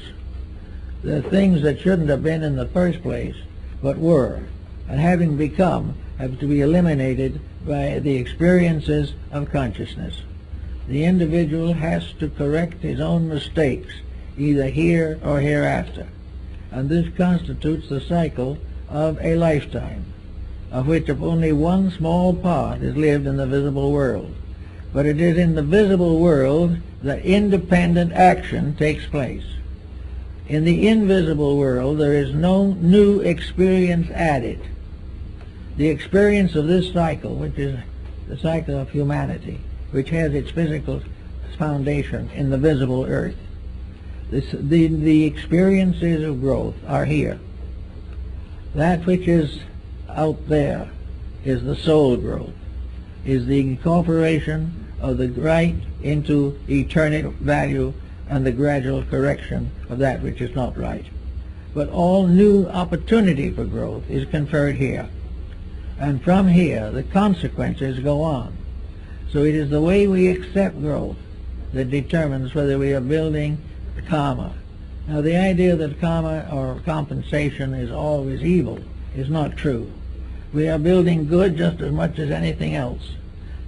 They're things that shouldn't have been in the first place, but were, and having become, have to be eliminated by the experiences of consciousness. The individual has to correct his own mistakes, either here or hereafter. And this constitutes the cycle of a lifetime, of which only one small part is lived in the visible world. But it is in the visible world that independent action takes place. In the invisible world, there is no new experience added. The experience of this cycle, which is the cycle of humanity, which has its physical foundation in the visible earth, the experiences of growth are here. That which is out there is the soul growth, is the incorporation of the right into eternal value and the gradual correction of that which is not right. But all new opportunity for growth is conferred here. And from here, the consequences go on. So it is the way we accept growth that determines whether we are building karma. Now, the idea that karma or compensation is always evil is not true. We are building good just as much as anything else.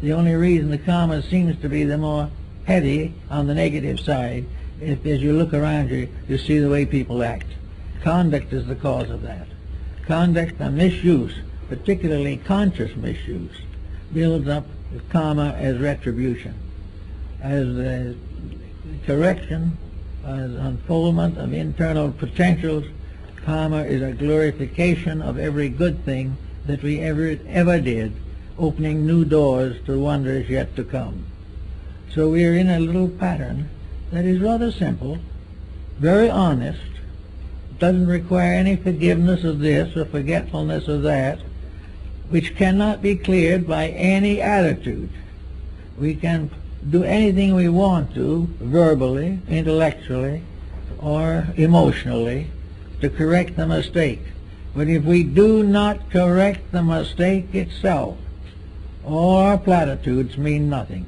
The only reason the karma seems to be the more heavy on the negative side is as you look around you, you see the way people act. Conduct is the cause of that. Conduct and misuse, particularly conscious misuse, builds up karma as retribution, as correction, as unfoldment of internal potentials. Karma is a glorification of every good thing that we ever did, opening new doors to wonders yet to come. So we are in a little pattern that is rather simple, very honest, doesn't require any forgiveness of this or forgetfulness of that, which cannot be cleared by any attitude. We can do anything we want to, verbally, intellectually, or emotionally, to correct the mistake. But if we do not correct the mistake itself, all our platitudes mean nothing.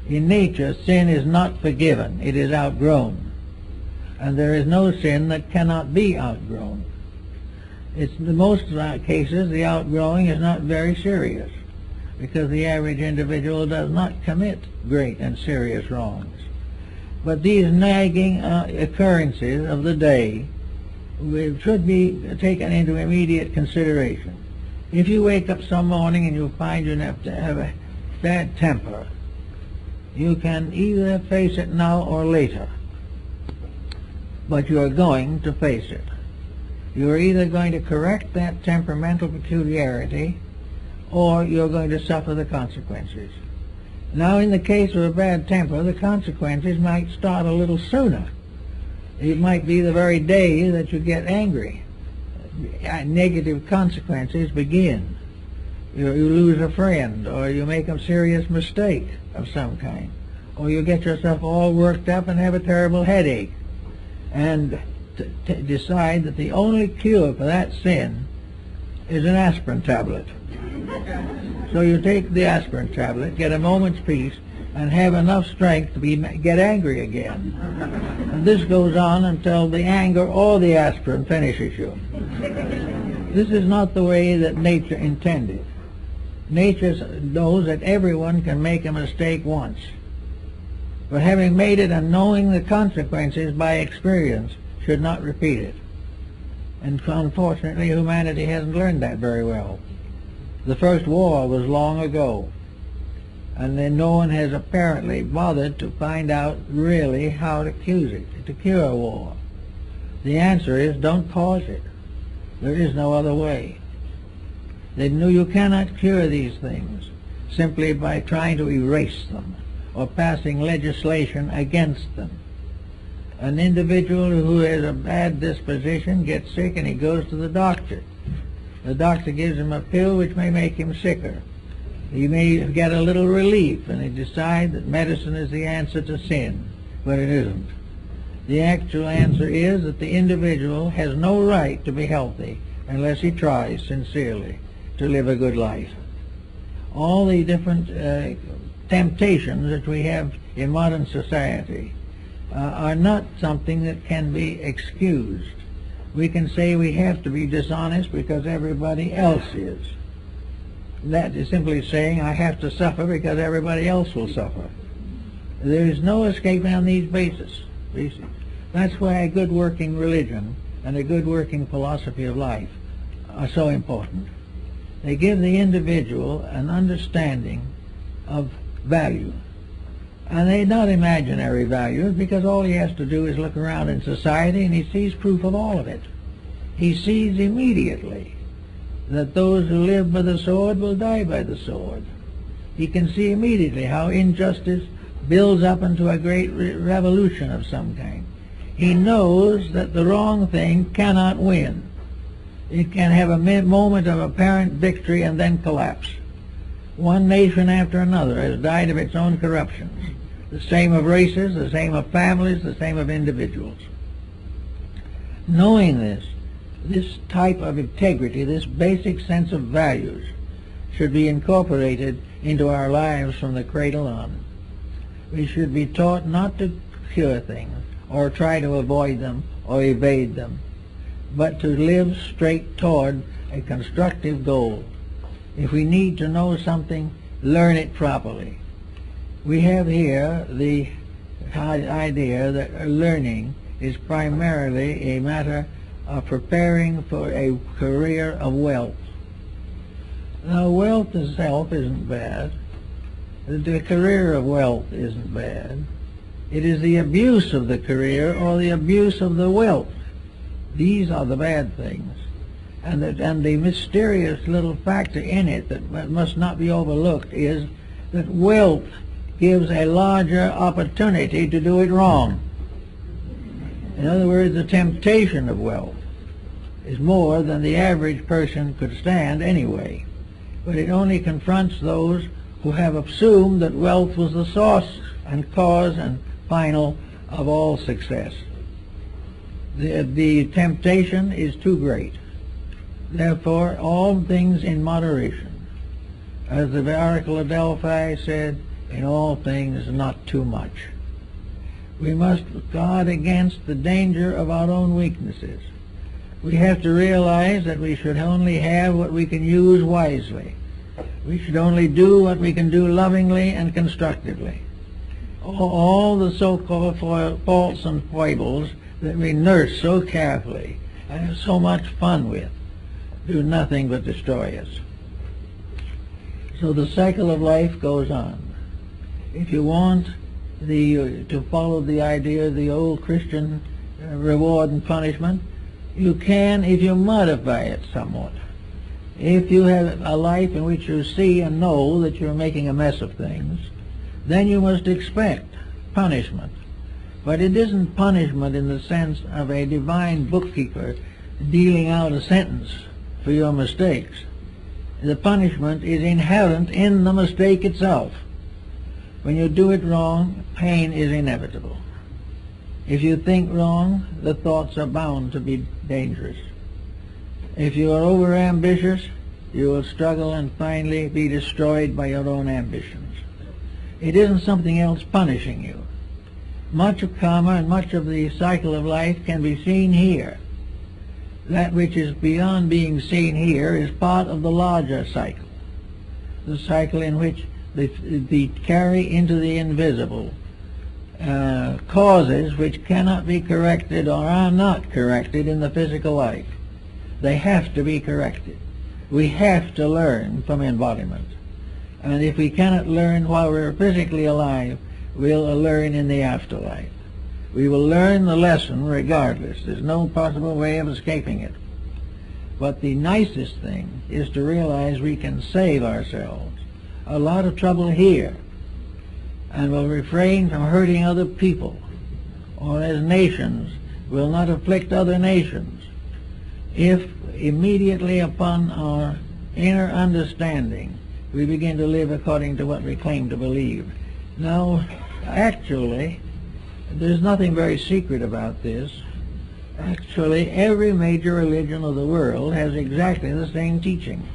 In nature, sin is not forgiven, it is outgrown. And there is no sin that cannot be outgrown. It's in most cases, the outgrowing is not very serious, because the average individual does not commit great and serious wrongs. But these nagging occurrences of the day should be taken into immediate consideration. If you wake up some morning and you find you have to have a bad temper, you can either face it now or later, but you are going to face it. You are either going to correct that temperamental peculiarity, or you're going to suffer the consequences. Now, in the case of a bad temper, the consequences might start a little sooner. It might be the very day that you get angry. Negative consequences begin. You lose a friend, or you make a serious mistake of some kind, or you get yourself all worked up and have a terrible headache, and decide that the only cure for that sin is an aspirin tablet. So you take the aspirin tablet, get a moment's peace, and have enough strength to get angry again. And this goes on until the anger or the aspirin finishes you. This is not the way that nature intended. Nature knows that everyone can make a mistake once. But having made it and knowing the consequences by experience should not repeat it. And unfortunately, humanity hasn't learned that very well. The first war was long ago, and then no one has apparently bothered to find out really how to cure war. The answer is, don't cause it. There is no other way. They knew you cannot cure these things simply by trying to erase them or passing legislation against them. An individual who has a bad disposition gets sick and he goes to the doctor. The doctor gives him a pill which may make him sicker. He may get a little relief and he decides that medicine is the answer to sin, but it isn't. The actual answer is that the individual has no right to be healthy unless he tries sincerely to live a good life. All the different temptations that we have in modern society are not something that can be excused. We can say we have to be dishonest because everybody else is. That is simply saying I have to suffer because everybody else will suffer. There is no escape on these bases. That's why a good working religion and a good working philosophy of life are so important. They give the individual an understanding of value. And they're not imaginary values, because all he has to do is look around in society and he sees proof of all of it. He sees immediately that those who live by the sword will die by the sword. He can see immediately how injustice builds up into a great revolution of some kind. He knows that the wrong thing cannot win. It can have a moment of apparent victory and then collapse. One nation after another has died of its own corruptions. The same of races, the same of families, the same of individuals. Knowing this type of integrity, this basic sense of values, should be incorporated into our lives from the cradle on. We should be taught not to cure things, or try to avoid them, or evade them, but to live straight toward a constructive goal. If we need to know something, learn it properly. We have here the idea that learning is primarily a matter of preparing for a career of wealth. Now, wealth itself isn't bad. The career of wealth isn't bad. It is the abuse of the career or the abuse of the wealth. These are the bad things. And the mysterious little factor in it that must not be overlooked is that wealth gives a larger opportunity to do it wrong. In other words, the temptation of wealth is more than the average person could stand anyway. But it only confronts those who have assumed that wealth was the source and cause and final of all success. The temptation is too great. Therefore, all things in moderation. As the Oracle of Delphi said, in all things not too much. We must guard against the danger of our own weaknesses. We have to realize that we should only have what we can use wisely. We should only do what we can do lovingly and constructively. All the so-called faults and foibles that we nurse so carefully and have so much fun with do nothing but destroy us. So the cycle of life goes on. If you want to follow the idea of the old Christian reward and punishment, you can if you modify it somewhat. If you have a life in which you see and know that you're making a mess of things, then you must expect punishment. But it isn't punishment in the sense of a divine bookkeeper dealing out a sentence for your mistakes. The punishment is inherent in the mistake itself. When you do it wrong, pain is inevitable. If you think wrong, the thoughts are bound to be dangerous. If you are over-ambitious, you will struggle and finally be destroyed by your own ambitions. It isn't something else punishing you. Much of karma and much of the cycle of life can be seen here. That which is beyond being seen here is part of the larger cycle, the cycle in which the carry into the invisible causes which cannot be corrected or are not corrected in the physical life. They have to be corrected. We have to learn from embodiment. And if we cannot learn while we're physically alive, we'll learn in the afterlife. We will learn the lesson regardless. There's no possible way of escaping it. But the nicest thing is to realize we can save ourselves a lot of trouble here, and will refrain from hurting other people, or as nations will not afflict other nations, if immediately upon our inner understanding we begin to live according to what we claim to believe. Now, actually, there's nothing very secret about this. Actually, every major religion of the world has exactly the same teaching.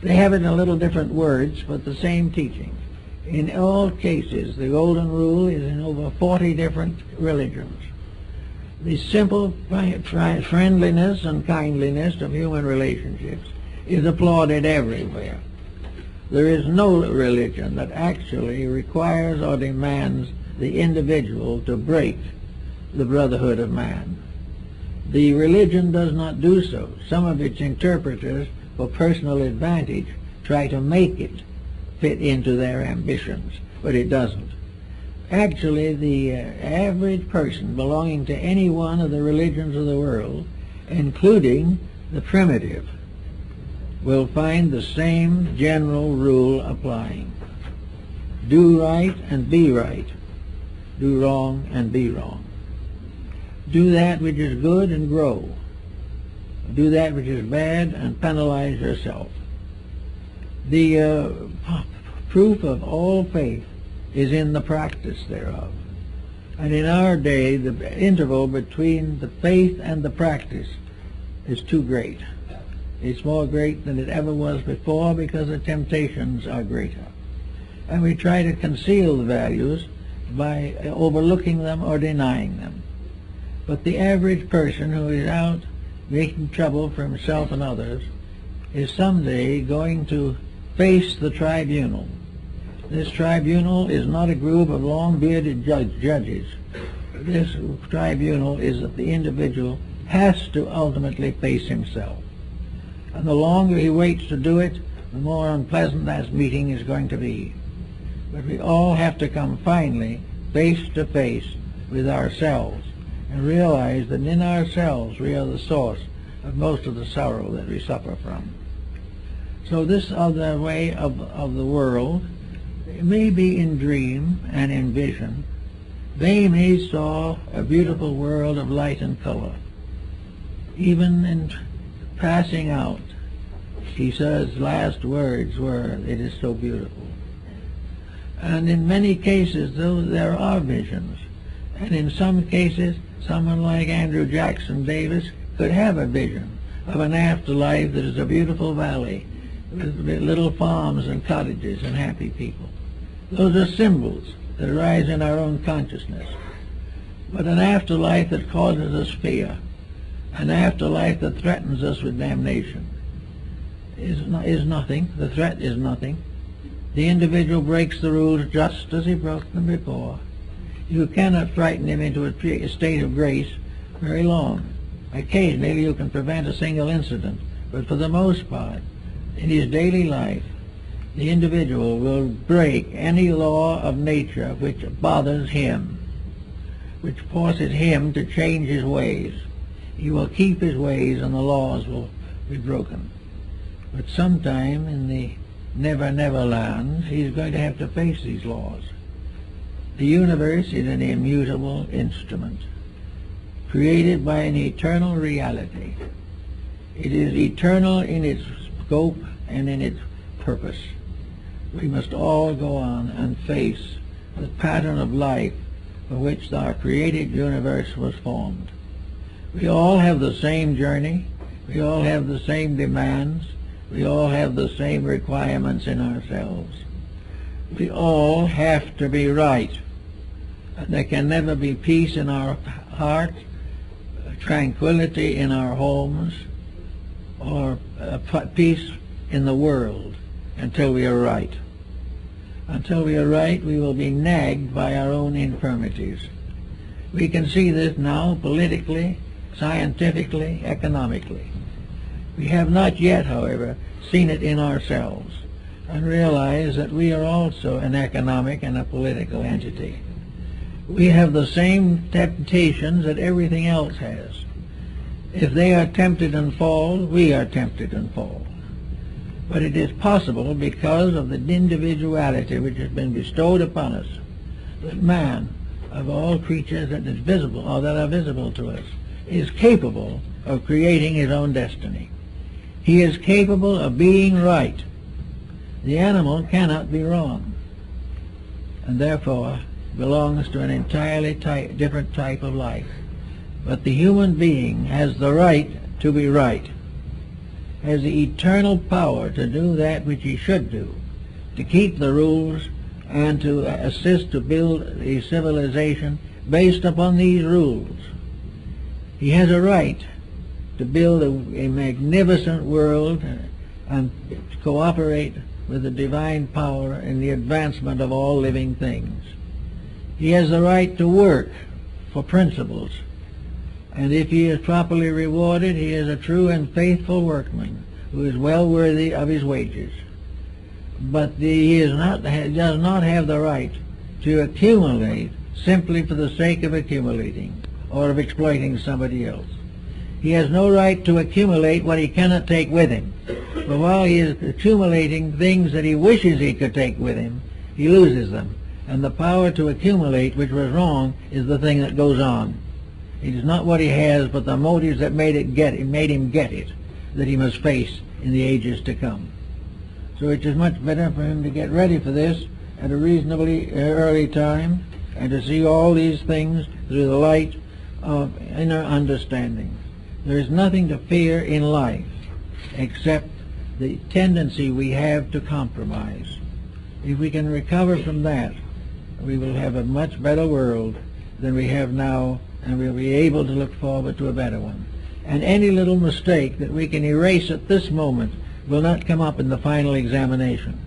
They have it in a little different words, but the same teaching. In all cases, the golden rule is in over 40 different religions. The simple friendliness and kindliness of human relationships is applauded everywhere. There is no religion that actually requires or demands the individual to break the brotherhood of man. The religion does not do so. Some of its interpreters, for personal advantage, try to make it fit into their ambitions, but it doesn't. Actually, the average person belonging to any one of the religions of the world, including the primitive, will find the same general rule applying. Do right and be right. Do wrong and be wrong. Do that which is good and grow. do that which is bad and penalize yourself. The proof of all faith is in the practice thereof. And in our day, the interval between the faith and the practice is too great. It's more great than it ever was before because the temptations are greater. And we try to conceal the values by overlooking them or denying them. But the average person who is out making trouble for himself and others is someday going to face the tribunal. This tribunal is not a group of long-bearded judges. This tribunal is that the individual has to ultimately face himself. And the longer he waits to do it, the more unpleasant that meeting is going to be. But we all have to come finally face to face with ourselves and realize that in ourselves we are the source of most of the sorrow that we suffer from. So this other way of the world, maybe in dream and in vision, they may saw a beautiful world of light and color. Even in passing out, he says last words were, "It is so beautiful." And in many cases, though, there are visions. And in some cases, someone like Andrew Jackson Davis could have a vision of an afterlife that is a beautiful valley with little farms and cottages and happy people. Those are symbols that arise in our own consciousness. But an afterlife that causes us fear, an afterlife that threatens us with damnation, is nothing. The threat is nothing. The individual breaks the rules just as he broke them before. You cannot frighten him into a state of grace very long. Occasionally you can prevent a single incident, but for the most part, in his daily life, the individual will break any law of nature which bothers him, which forces him to change his ways. He will keep his ways and the laws will be broken. But sometime in the never, never land, he's going to have to face these laws. The universe is an immutable instrument, created by an eternal reality. It is eternal in its scope and in its purpose. We must all go on and face the pattern of life for which our created universe was formed. We all have the same journey. We all have the same demands. We all have the same requirements in ourselves. We all have to be right. There can never be peace in our heart, tranquility in our homes, or peace in the world until we are right. Until we are right, we will be nagged by our own infirmities. We can see this now politically, scientifically, economically. We have not yet, however, seen it in ourselves and realize that we are also an economic and a political entity. We have the same temptations that everything else has. If they are tempted and fall, we are tempted and fall. But it is possible, because of the individuality which has been bestowed upon us, that man, of all creatures that is visible or that are visible to us, is capable of creating his own destiny. He is capable of being right. The animal cannot be wrong, and therefore belongs to an entirely different type of life. But the human being has the right to be right, has the eternal power to do that which he should do, to keep the rules and to assist to build a civilization based upon these rules. He has a right to build a magnificent world and cooperate with the divine power in the advancement of all living things. He has the right to work for principles, and if he is properly rewarded, he is a true and faithful workman who is well worthy of his wages. But he does not have the right to accumulate simply for the sake of accumulating or of exploiting somebody else. He has no right to accumulate what he cannot take with him. But while he is accumulating things that he wishes he could take with him, he loses them. And the power to accumulate, which was wrong, is the thing that goes on. It is not what he has, but the motives that made him get it, that he must face in the ages to come. So it is much better for him to get ready for this at a reasonably early time, and to see all these things through the light of inner understanding. There is nothing to fear in life except the tendency we have to compromise. If we can recover from that, we will have a much better world than we have now, and we'll be able to look forward to a better one. And any little mistake that we can erase at this moment will not come up in the final examination.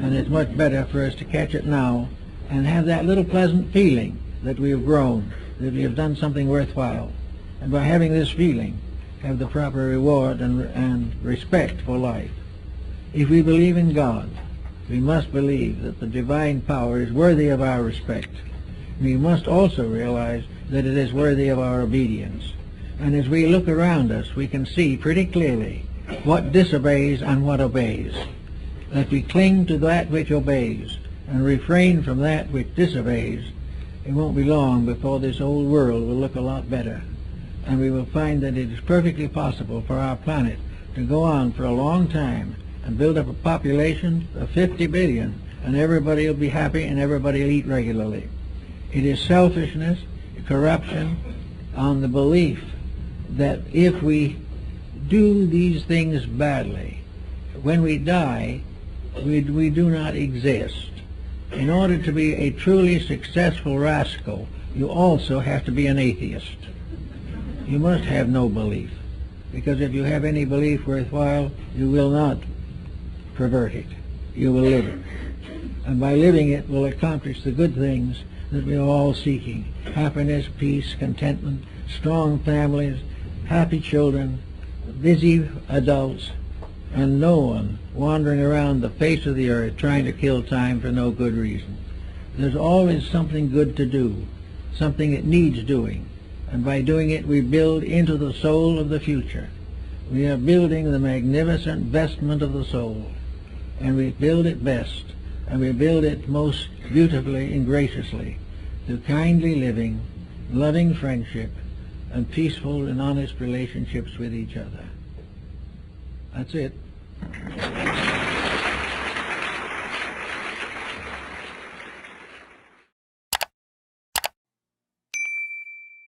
And it's much better for us to catch it now and have that little pleasant feeling that we have grown, that we have done something worthwhile. And by having this feeling, have the proper reward and respect for life. If we believe in God, we must believe that the divine power is worthy of our respect. We must also realize that it is worthy of our obedience. And as we look around us, we can see pretty clearly what disobeys and what obeys. That we cling to that which obeys and refrain from that which disobeys, it won't be long before this old world will look a lot better. And we will find that it is perfectly possible for our planet to go on for a long time and build up a population of 50 billion, and everybody will be happy and everybody will eat regularly. It is selfishness, corruption, on the belief that if we do these things badly, when we die, we do not exist. In order to be a truly successful rascal, you also have to be an atheist. You must have no belief, because if you have any belief worthwhile, you will not pervert it. You will live it. And by living it will accomplish the good things that we are all seeking. Happiness, peace, contentment, strong families, happy children, busy adults, and no one wandering around the face of the earth trying to kill time for no good reason. There's always something good to do, something that needs doing. And by doing it, we build into the soul of the future. We are building the magnificent vestment of the soul. And we build it best, and we build it most beautifully and graciously through kindly living, loving friendship, and peaceful and honest relationships with each other. That's it.